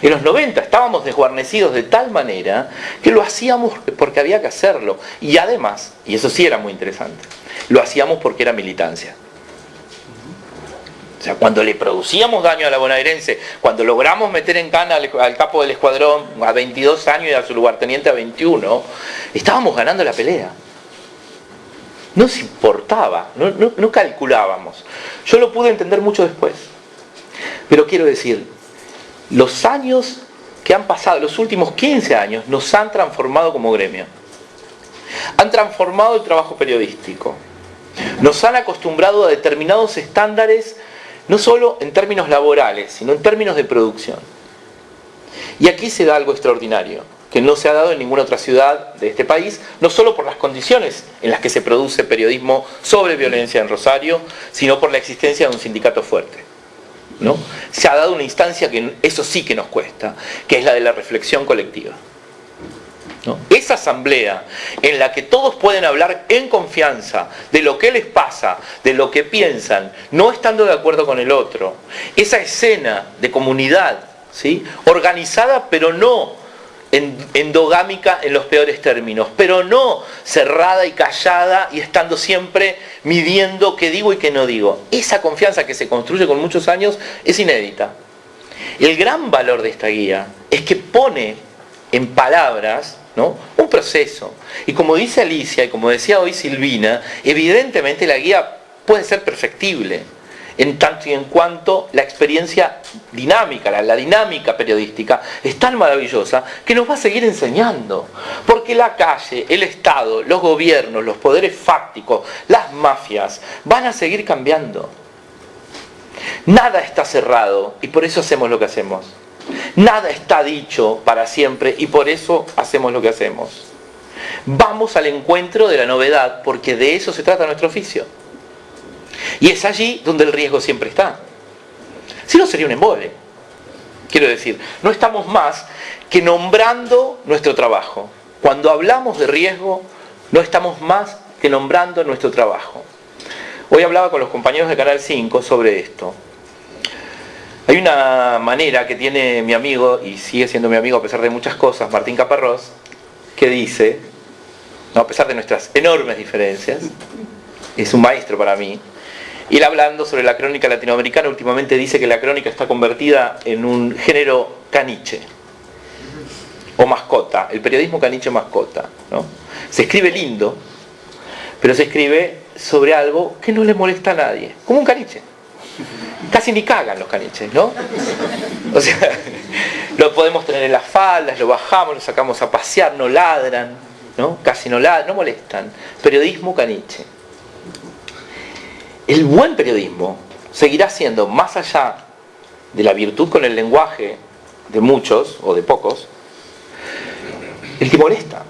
En los 90 estábamos desguarnecidos de tal manera que lo hacíamos porque había que hacerlo. Y además, y eso sí era muy interesante, lo hacíamos porque era militancia. O sea, cuando le producíamos daño a la bonaerense, cuando logramos meter en cana al capo del escuadrón a 22 años y a su lugarteniente a 21, estábamos ganando la pelea. No nos importaba, no calculábamos. Yo lo pude entender mucho después. Pero quiero decir, los años que han pasado, los últimos 15 años, nos han transformado como gremio. Han transformado el trabajo periodístico. Nos han acostumbrado a determinados estándares, no solo en términos laborales, sino en términos de producción. Y aquí se da algo extraordinario, que no se ha dado en ninguna otra ciudad de este país, no solo por las condiciones en las que se produce periodismo sobre violencia en Rosario, sino por la existencia de un sindicato fuerte, ¿no? Se ha dado una instancia que eso sí que nos cuesta, que es la de la reflexión colectiva, ¿no? Esa asamblea en la que todos pueden hablar en confianza de lo que les pasa, de lo que piensan, no estando de acuerdo con el otro, esa escena de comunidad, ¿sí?, organizada pero no endogámica en los peores términos, pero no cerrada y callada y estando siempre midiendo qué digo y qué no digo. Esa confianza que se construye con muchos años es inédita. El gran valor de esta guía es que pone en palabras, ¿no? Un proceso. Y como dice Alicia, y como decía hoy Silvina, evidentemente la guía puede ser perfectible, en tanto y en cuanto la experiencia dinámica, la dinámica periodística es tan maravillosa que nos va a seguir enseñando. Porque la calle, el Estado, los gobiernos, los poderes fácticos, las mafias, van a seguir cambiando. Nada está cerrado y por eso hacemos lo que hacemos. Nada está dicho para siempre y por eso hacemos lo que hacemos. Vamos al encuentro de la novedad porque de eso se trata nuestro oficio. Y es allí donde el riesgo siempre está. Si no, sería un embole. Quiero decir, no estamos más que nombrando nuestro trabajo. Cuando hablamos de riesgo, no estamos más que nombrando nuestro trabajo. Hoy hablaba con los compañeros de Canal 5 sobre esto. Hay una manera que tiene mi amigo, y sigue siendo mi amigo a pesar de muchas cosas, Martín Caparrós, que dice, no, a pesar de nuestras enormes diferencias, es un maestro para mí. Y él, hablando sobre la crónica latinoamericana, últimamente dice que la crónica está convertida en un género caniche o mascota, el periodismo caniche mascota, ¿no? Se escribe lindo, pero se escribe sobre algo que no le molesta a nadie, como un caniche. Casi ni cagan los caniches, ¿no? O sea, lo podemos tener en las faldas, lo bajamos, lo sacamos a pasear, no ladran, ¿no? Casi no ladran, no molestan. Periodismo caniche. El buen periodismo seguirá siendo, más allá de la virtud con el lenguaje de muchos o de pocos, el que molesta.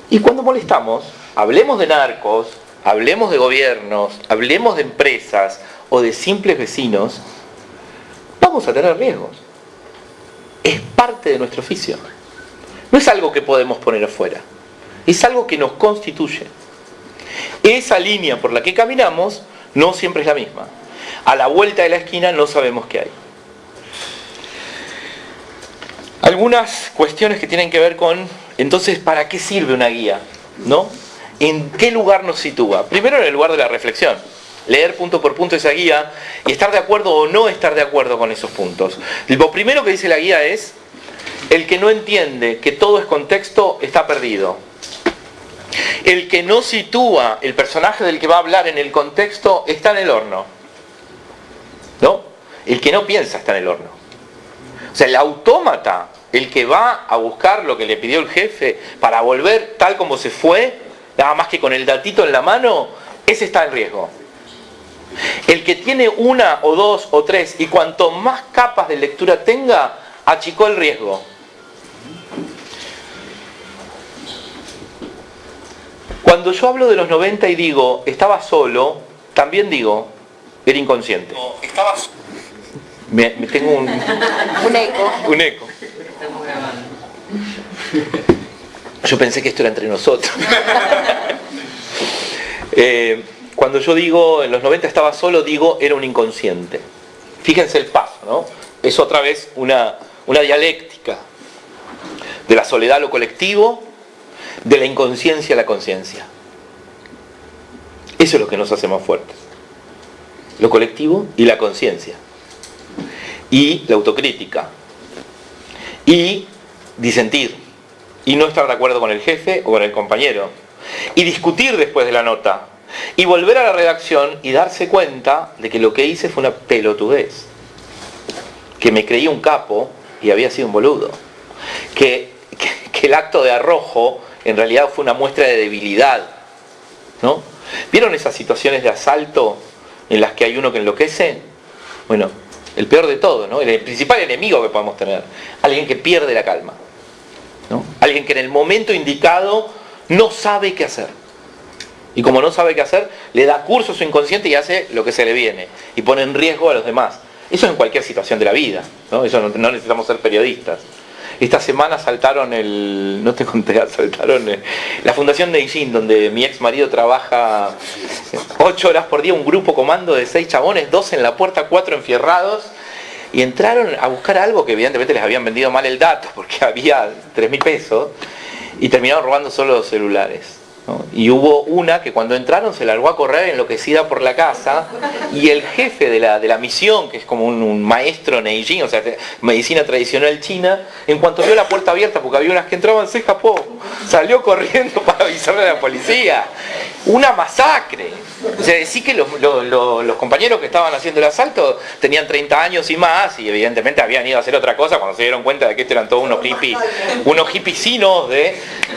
Y cuando molestamos, hablemos de narcos, hablemos de gobiernos, hablemos de empresas o de simples vecinos, vamos a tener riesgos. Es parte de nuestro oficio. No es algo que podemos poner afuera, es algo que nos constituye. Esa línea por la que caminamos no siempre es la misma. A la vuelta de la esquina no sabemos qué hay. Algunas cuestiones que tienen que ver con, entonces, ¿para qué sirve una guía? ¿No? ¿En qué lugar nos sitúa? Primero, en el lugar de la reflexión. Leer punto por punto esa guía y estar de acuerdo o no estar de acuerdo con esos puntos. Lo primero que dice la guía es: el que no entiende que todo es contexto está perdido. El que no sitúa el personaje del que va a hablar en el contexto está en el horno. ¿No? El que no piensa está en el horno. O sea, el autómata, el que va a buscar lo que le pidió el jefe para volver tal como se fue, nada más que con el datito en la mano, ese está en riesgo. El que tiene una o dos o tres y cuanto más capas de lectura tenga, achicó el riesgo. Cuando yo hablo de los 90 y digo, estaba solo, también digo, era inconsciente. Estaba solo. Me tengo un eco. Un eco. Estamos grabando. Yo pensé que esto era entre nosotros. Cuando yo digo, en los 90 estaba solo, digo, era un inconsciente. Fíjense el paso, ¿no? Es otra vez una dialéctica de la soledad a lo colectivo, de la inconsciencia a la conciencia. Eso es lo que nos hace más fuertes. Lo colectivo y la conciencia. Y la autocrítica. Y disentir. Y no estar de acuerdo con el jefe o con el compañero. Y discutir después de la nota. Y volver a la redacción y darse cuenta de que lo que hice fue una pelotudez. Que me creí un capo y había sido un boludo. Que el acto de arrojo en realidad fue una muestra de debilidad, ¿no? ¿Vieron esas situaciones de asalto en las que hay uno que enloquece? Bueno, el peor de todo, ¿no? El principal enemigo que podemos tener, alguien que pierde la calma, ¿no? Alguien que en el momento indicado no sabe qué hacer. Y como no sabe qué hacer, le da curso a su inconsciente y hace lo que se le viene. Y pone en riesgo a los demás. Eso en cualquier situación de la vida, ¿no? Eso no necesitamos ser periodistas. Esta semana saltaron la Fundación Neijin, donde mi ex marido trabaja 8 horas por día, un grupo comando de 6 chabones, 2 en la puerta, 4 enfierrados, y entraron a buscar algo que evidentemente les habían vendido mal el dato, porque había 3.000 pesos, y terminaron robando solo los celulares. ¿no? Y hubo una que cuando entraron se largó a correr enloquecida por la casa, y el jefe de la misión, que es como un maestro Neijing, o sea, medicina tradicional china, en cuanto vio la puerta abierta, porque había unas que entraban, se escapó, salió corriendo para avisarle a la policía. Una masacre. O sea, sí que los compañeros que estaban haciendo el asalto tenían 30 años y más, y evidentemente habían ido a hacer otra cosa cuando se dieron cuenta de que estos eran todos unos hippiecinos,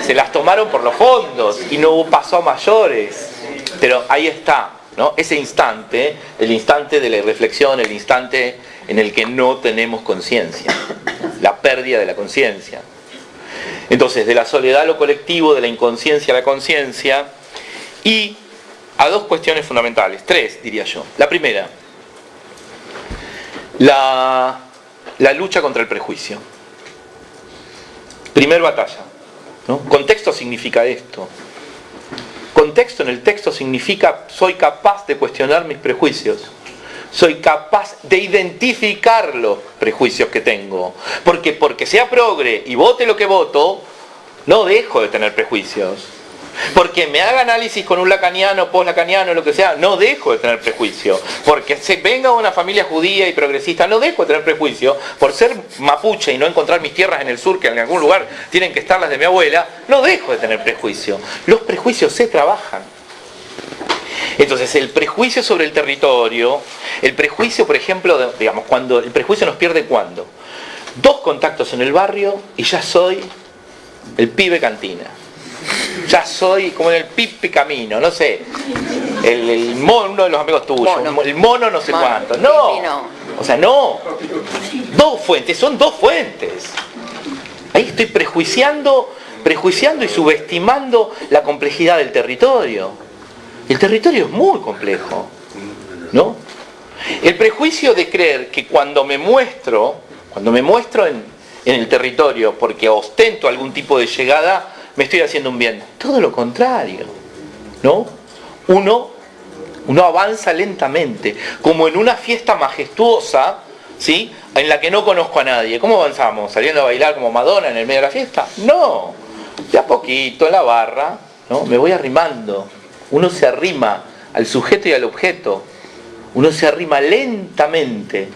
se las tomaron por los fondos y no pasó a mayores. Pero ahí está, ¿no? Ese instante, el instante de la reflexión, el instante en el que no tenemos conciencia, la pérdida de la conciencia. Entonces, de la soledad a lo colectivo, de la inconsciencia a la conciencia, y a dos cuestiones fundamentales, tres diría yo. La primera, la lucha contra el prejuicio. Primer batalla, ¿no? Contexto significa esto. Contexto en el texto significa soy capaz de cuestionar mis prejuicios. Soy capaz de identificar los prejuicios que tengo. Porque sea progre y vote lo que voto, no dejo de tener prejuicios. Porque me haga análisis con un lacaniano, post-lacaniano, lo que sea, no dejo de tener prejuicio. Porque se venga una familia judía y progresista, no dejo de tener prejuicio. Por ser mapuche y no encontrar mis tierras en el sur, que en algún lugar tienen que estar las de mi abuela, no dejo de tener prejuicio. Los prejuicios se trabajan. Entonces, el prejuicio sobre el territorio, el prejuicio, por ejemplo, digamos, cuando el prejuicio nos pierde, ¿cuándo? 2 contactos en el barrio y ya soy el pibe cantina. Ya soy como en el Pipe Camino, no sé, el mono, uno de los amigos tuyos, el mono no sé cuánto. No, o sea, no. 2 fuentes, son 2 fuentes. Ahí estoy prejuiciando y subestimando la complejidad del territorio. El territorio es muy complejo, ¿no? El prejuicio de creer que cuando me muestro en el territorio porque ostento algún tipo de llegada, me estoy haciendo un bien. Todo lo contrario, ¿no? Uno avanza lentamente, como en una fiesta majestuosa, ¿sí? En la que no conozco a nadie. ¿Cómo avanzamos? ¿Saliendo a bailar como Madonna en el medio de la fiesta? No, de a poquito, en la barra, ¿no? Me voy arrimando. Uno se arrima al sujeto y al objeto. Uno se arrima lentamente.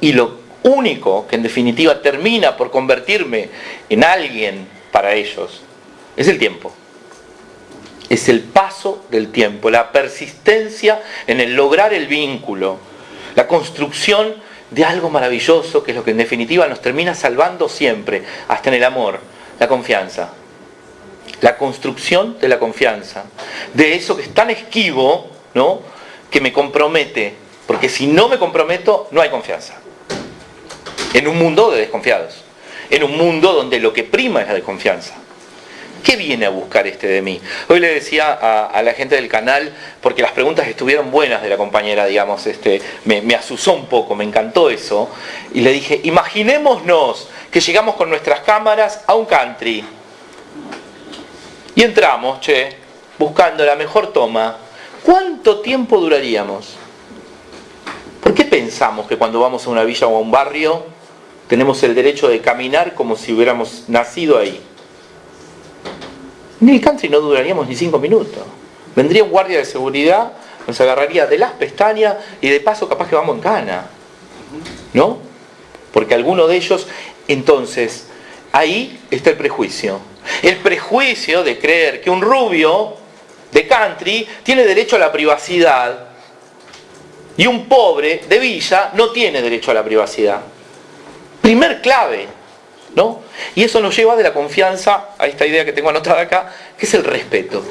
Y lo único que en definitiva termina por convertirme en alguien para ellos es el tiempo. Es el paso del tiempo, la persistencia en el lograr el vínculo, la construcción de algo maravilloso que es lo que en definitiva nos termina salvando siempre, hasta en el amor, la confianza. La construcción de la confianza, de eso que es tan esquivo, ¿no? Que me compromete, porque si no me comprometo no hay confianza. En un mundo de desconfiados, en un mundo donde lo que prima es la desconfianza. ¿Qué viene a buscar de mí? Hoy le decía a la gente del canal, porque las preguntas estuvieron buenas de la compañera, digamos, me asusó un poco, me encantó eso, y le dije, imaginémonos que llegamos con nuestras cámaras a un country, y entramos, buscando la mejor toma. ¿Cuánto tiempo duraríamos? ¿Por qué pensamos que cuando vamos a una villa o a un barrio tenemos el derecho de caminar como si hubiéramos nacido ahí? En el country no duraríamos ni 5 minutos. Vendría un guardia de seguridad, nos agarraría de las pestañas y de paso capaz que vamos en cana, ¿no? Porque alguno de ellos, entonces, ahí está el prejuicio. El prejuicio de creer que un rubio de country tiene derecho a la privacidad y un pobre de villa no tiene derecho a la privacidad. Primer clave, ¿no? Y eso nos lleva de la confianza a esta idea que tengo anotada acá, que es el respeto.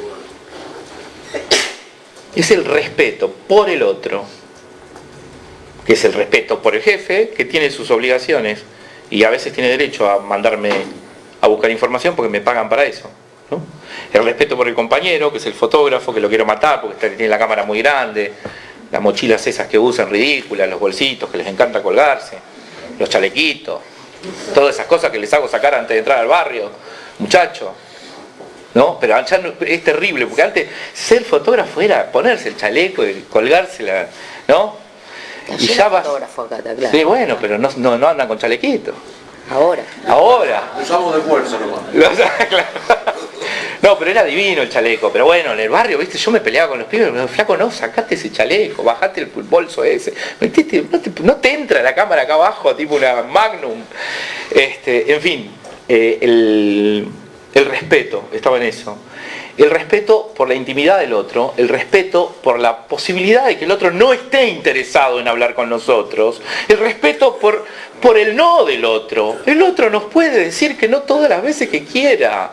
Es el respeto por el otro, que es el respeto por el jefe, que tiene sus obligaciones y a veces tiene derecho a mandarme a buscar información porque me pagan para eso, ¿no? El respeto por el compañero, que es el fotógrafo, que lo quiero matar porque tiene la cámara muy grande, las mochilas esas que usan ridículas, los bolsitos que les encanta colgarse, los chalequitos, todas esas cosas que les hago sacar antes de entrar al barrio, muchachos, ¿no? Pero ya no, es terrible, porque antes ser fotógrafo era ponerse el chaleco y colgársela, ¿no? Y ya vas. Fotógrafo acá, está claro. Sí, bueno, pero no andan con chalequito. Ahora. Ahora. Usamos de fuerza nomás. No, pero era divino el chaleco. Pero bueno, en el barrio, viste, yo me peleaba con los pibes, me digo, flaco, no, sacate ese chaleco, bajate el bolso ese. No te entra la cámara acá abajo, tipo una Magnum. En fin, el respeto, estaba en eso. El respeto por la intimidad del otro, el respeto por la posibilidad de que el otro no esté interesado en hablar con nosotros, el respeto por el no del otro. El otro nos puede decir que no todas las veces que quiera.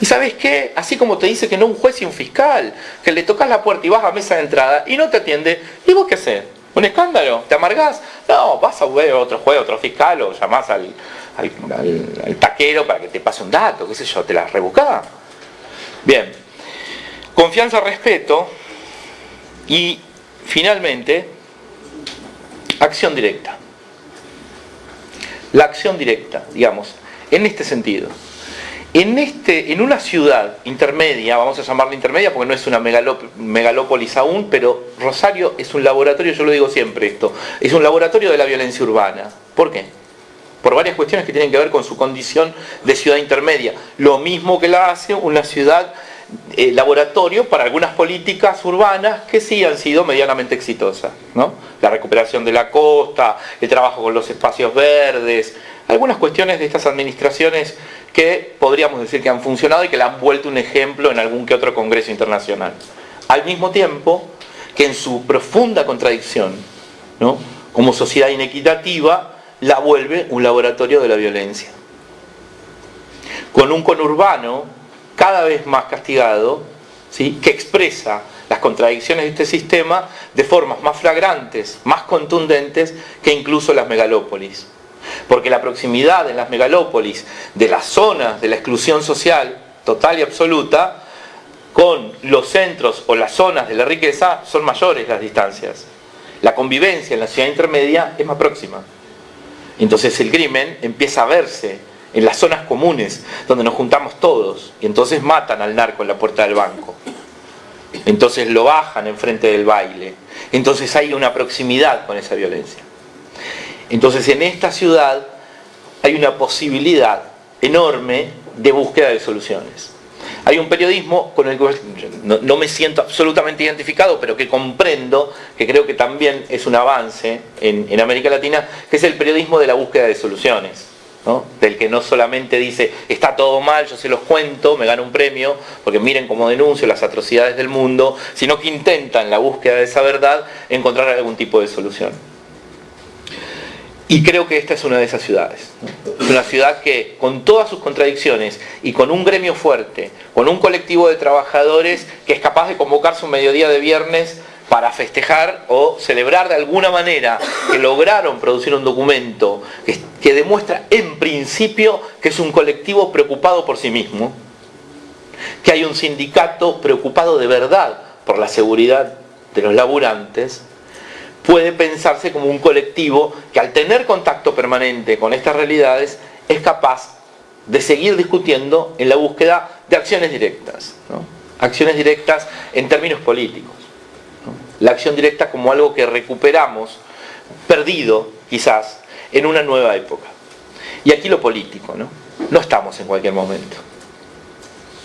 ¿Y sabes qué? Así como te dice que no un juez y un fiscal, que le tocas la puerta y vas a mesa de entrada y no te atiende, ¿y vos qué haces? ¿Un escándalo? ¿Te amargás? No, vas a ver otro juez, otro fiscal, o llamás al taquero para que te pase un dato, qué sé yo, te la rebuscás. Bien, confianza, respeto y finalmente acción directa. La acción directa, digamos, en este sentido. En una ciudad intermedia, vamos a llamarla intermedia porque no es una megalópolis aún, pero Rosario es un laboratorio, yo lo digo siempre esto, es un laboratorio de la violencia urbana. ¿Por qué? Por varias cuestiones que tienen que ver con su condición de ciudad intermedia. Lo mismo que la hace una ciudad laboratorio para algunas políticas urbanas que sí han sido medianamente exitosas, ¿no? La recuperación de la costa, el trabajo con los espacios verdes, algunas cuestiones de estas administraciones que podríamos decir que han funcionado y que la han vuelto un ejemplo en algún que otro congreso internacional. Al mismo tiempo que en su profunda contradicción, ¿no?, como sociedad inequitativa, la vuelve un laboratorio de la violencia. Con un conurbano cada vez más castigado, ¿sí?, que expresa las contradicciones de este sistema de formas más flagrantes, más contundentes que incluso las megalópolis. Porque la proximidad en las megalópolis de las zonas de la exclusión social total y absoluta con los centros o las zonas de la riqueza son mayores las distancias. La convivencia en la ciudad intermedia es más próxima. Entonces el crimen empieza a verse en las zonas comunes donde nos juntamos todos y entonces matan al narco en la puerta del banco. Entonces lo bajan enfrente del baile. Entonces hay una proximidad con esa violencia. Entonces en esta ciudad hay una posibilidad enorme de búsqueda de soluciones. Hay un periodismo con el que no me siento absolutamente identificado, pero que comprendo, que creo que también es un avance en América Latina, que es el periodismo de la búsqueda de soluciones, ¿no? Del que no solamente dice, está todo mal, yo se los cuento, me gano un premio, porque miren cómo denuncio las atrocidades del mundo, sino que intenta en la búsqueda de esa verdad encontrar algún tipo de solución. Y creo que esta es una de esas ciudades, ¿no? Es una ciudad que, con todas sus contradicciones y con un gremio fuerte, con un colectivo de trabajadores que es capaz de convocarse un mediodía de viernes para festejar o celebrar de alguna manera que lograron producir un documento que demuestra en principio que es un colectivo preocupado por sí mismo, que hay un sindicato preocupado de verdad por la seguridad de los laburantes, puede pensarse como un colectivo que al tener contacto permanente con estas realidades es capaz de seguir discutiendo en la búsqueda de acciones directas, ¿no? Acciones directas en términos políticos, ¿no? La acción directa como algo que recuperamos, perdido quizás, en una nueva época. Y aquí lo político, ¿no? No estamos en cualquier momento.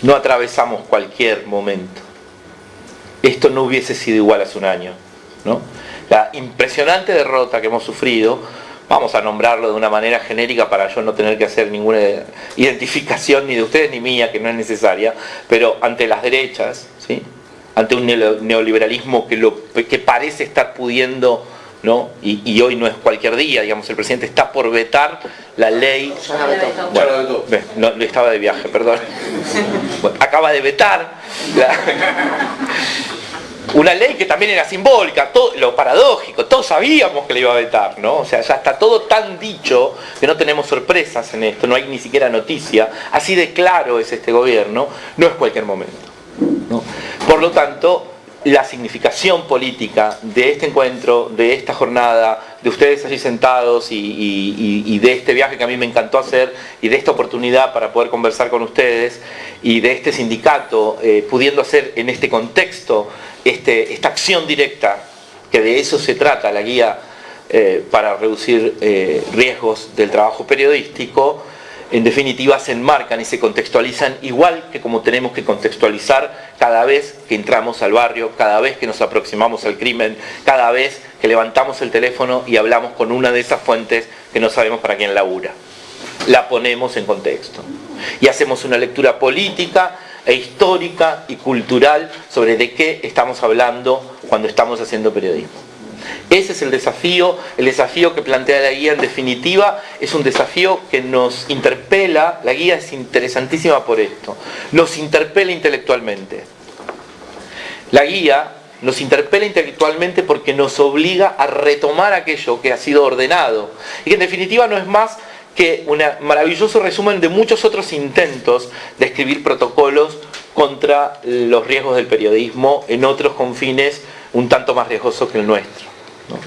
No atravesamos cualquier momento. Esto no hubiese sido igual hace un año, ¿no? La impresionante derrota que hemos sufrido, vamos a nombrarlo de una manera genérica para yo no tener que hacer ninguna identificación ni de ustedes ni mía, que no es necesaria, pero ante las derechas, ¿sí?, ante un neoliberalismo que parece estar pudiendo, ¿no? Y hoy no es cualquier día, digamos, el presidente está por vetar la ley. No, estaba de viaje, perdón. Bueno, acaba de vetar una ley que también era simbólica, todo, lo paradójico, todos sabíamos que le iba a vetar, ¿no? O sea, ya está todo tan dicho que no tenemos sorpresas en esto, no hay ni siquiera noticia, así de claro es este gobierno, no es cualquier momento, ¿no? Por lo tanto, la significación política de este encuentro, de esta jornada, de ustedes allí sentados y de este viaje que a mí me encantó hacer y de esta oportunidad para poder conversar con ustedes y de este sindicato pudiendo hacer en este contexto esta acción directa, que de eso se trata la guía para reducir riesgos del trabajo periodístico, en definitiva se enmarcan y se contextualizan igual que como tenemos que contextualizar cada vez que entramos al barrio, cada vez que nos aproximamos al crimen, cada vez que levantamos el teléfono y hablamos con una de esas fuentes que no sabemos para quién labura. La ponemos en contexto y hacemos una lectura política e histórica y cultural sobre de qué estamos hablando cuando estamos haciendo periodismo. Ese es el desafío que plantea la guía. En definitiva es un desafío que nos interpela. La guía es interesantísima por esto, nos interpela intelectualmente. La guía nos interpela intelectualmente porque nos obliga a retomar aquello que ha sido ordenado y que en definitiva no es más que un maravilloso resumen de muchos otros intentos de escribir protocolos contra los riesgos del periodismo en otros confines un tanto más riesgosos que el nuestro, ¿no?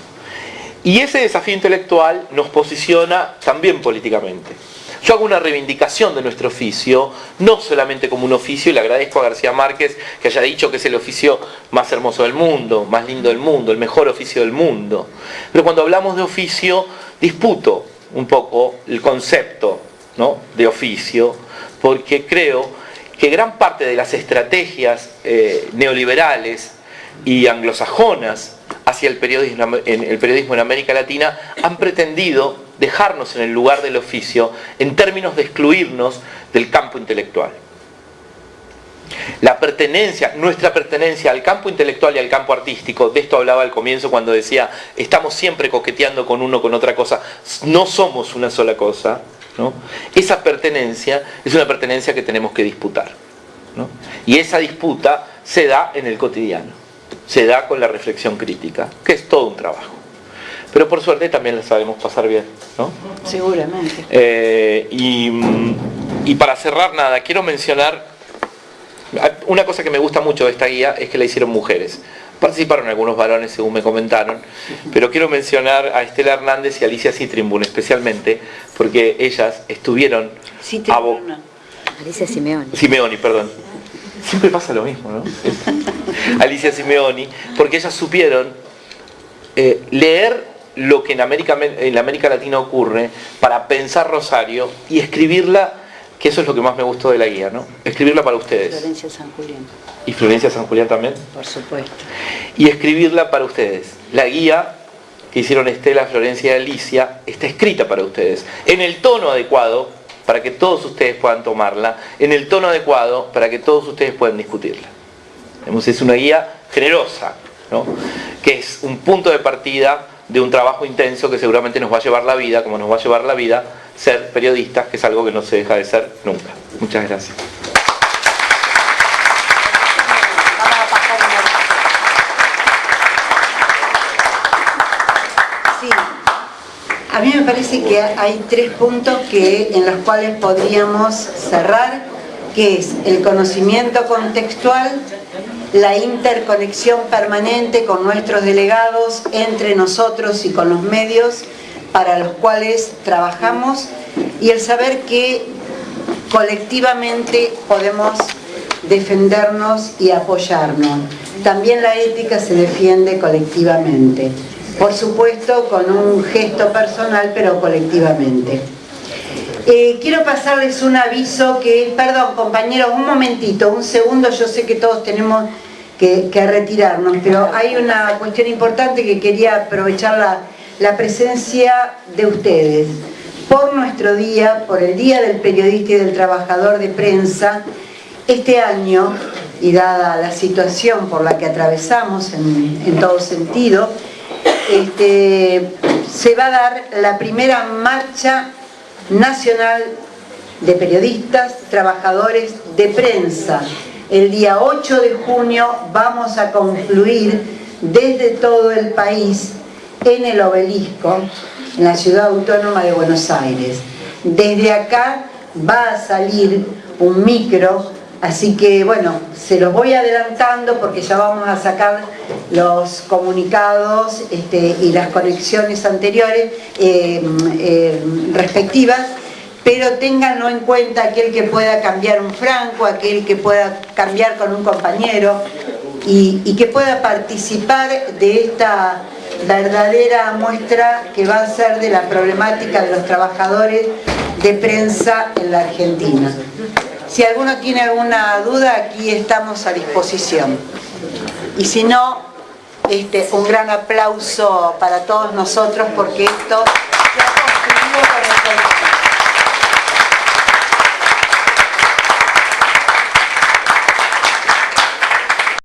Y ese desafío intelectual nos posiciona también políticamente. Yo hago una reivindicación de nuestro oficio, no solamente como un oficio, y le agradezco a García Márquez que haya dicho que es el oficio más hermoso del mundo, más lindo del mundo, el mejor oficio del mundo. Pero cuando hablamos de oficio, disputo un poco el concepto, ¿no?, de oficio, porque creo que gran parte de las estrategias neoliberales y anglosajonas hacia el periodismo en América Latina han pretendido dejarnos en el lugar del oficio en términos de excluirnos del campo intelectual. Nuestra pertenencia al campo intelectual y al campo artístico, de esto hablaba al comienzo cuando decía, estamos siempre coqueteando con otra cosa, no somos una sola cosa, ¿no? Esa pertenencia es una pertenencia que tenemos que disputar, ¿no? Y esa disputa se da en el cotidiano, se da con la reflexión crítica, que es todo un trabajo. Pero por suerte también la sabemos pasar bien, ¿no? Seguramente. Y para cerrar, nada, quiero mencionar una cosa que me gusta mucho de esta guía, es que la hicieron mujeres. Participaron algunos varones, según me comentaron, pero quiero mencionar a Estela Hernández y a Alicia Citrinburn especialmente, porque ellas estuvieron... Alicia Simeoni. Simeoni, perdón. Siempre pasa lo mismo, ¿no? Alicia Simeoni, porque ellas supieron leer lo que en la América Latina ocurre para pensar Rosario y escribirla, que eso es lo que más me gustó de la guía, ¿no? Escribirla para ustedes. Florencia San Julián. ¿Y Florencia San Julián también? Por supuesto. Y escribirla para ustedes. La guía que hicieron Estela, Florencia y Alicia está escrita para ustedes, en el tono adecuado para que todos ustedes puedan tomarla, en el tono adecuado para que todos ustedes puedan discutirla. Es una guía generosa, ¿no?, que es un punto de partida de un trabajo intenso que seguramente nos va a llevar la vida, como nos va a llevar la vida ser periodistas, que es algo que no se deja de ser nunca. Muchas gracias. Sí, a mí me parece que hay 3 puntos en los cuales podríamos cerrar, que es el conocimiento contextual, la interconexión permanente con nuestros delegados, entre nosotros y con los medios para los cuales trabajamos, y el saber que colectivamente podemos defendernos y apoyarnos. También la ética se defiende colectivamente, por supuesto con un gesto personal, pero colectivamente. Quiero pasarles un aviso que, perdón compañeros, un momentito, un segundo, yo sé que todos tenemos que retirarnos, pero hay una cuestión importante que quería aprovechar la presencia de ustedes. Por nuestro día, por el Día del Periodista y del Trabajador de Prensa, este año, y dada la situación por la que atravesamos en todo sentido, se va a dar la primera marcha nacional de periodistas, trabajadores de prensa. El día 8 de junio vamos a confluir desde todo el país en el Obelisco, en la Ciudad Autónoma de Buenos Aires. Desde acá va a salir un micro, así que bueno, se los voy adelantando porque ya vamos a sacar los comunicados y las conexiones anteriores respectivas, pero ténganlo en cuenta aquel que pueda cambiar un franco, aquel que pueda cambiar con un compañero y que pueda participar de verdadera muestra que va a ser de la problemática de los trabajadores de prensa en la Argentina. Si alguno tiene alguna duda, aquí estamos a disposición. Y si no, un gran aplauso para todos nosotros porque esto se ha construido con el colectivo.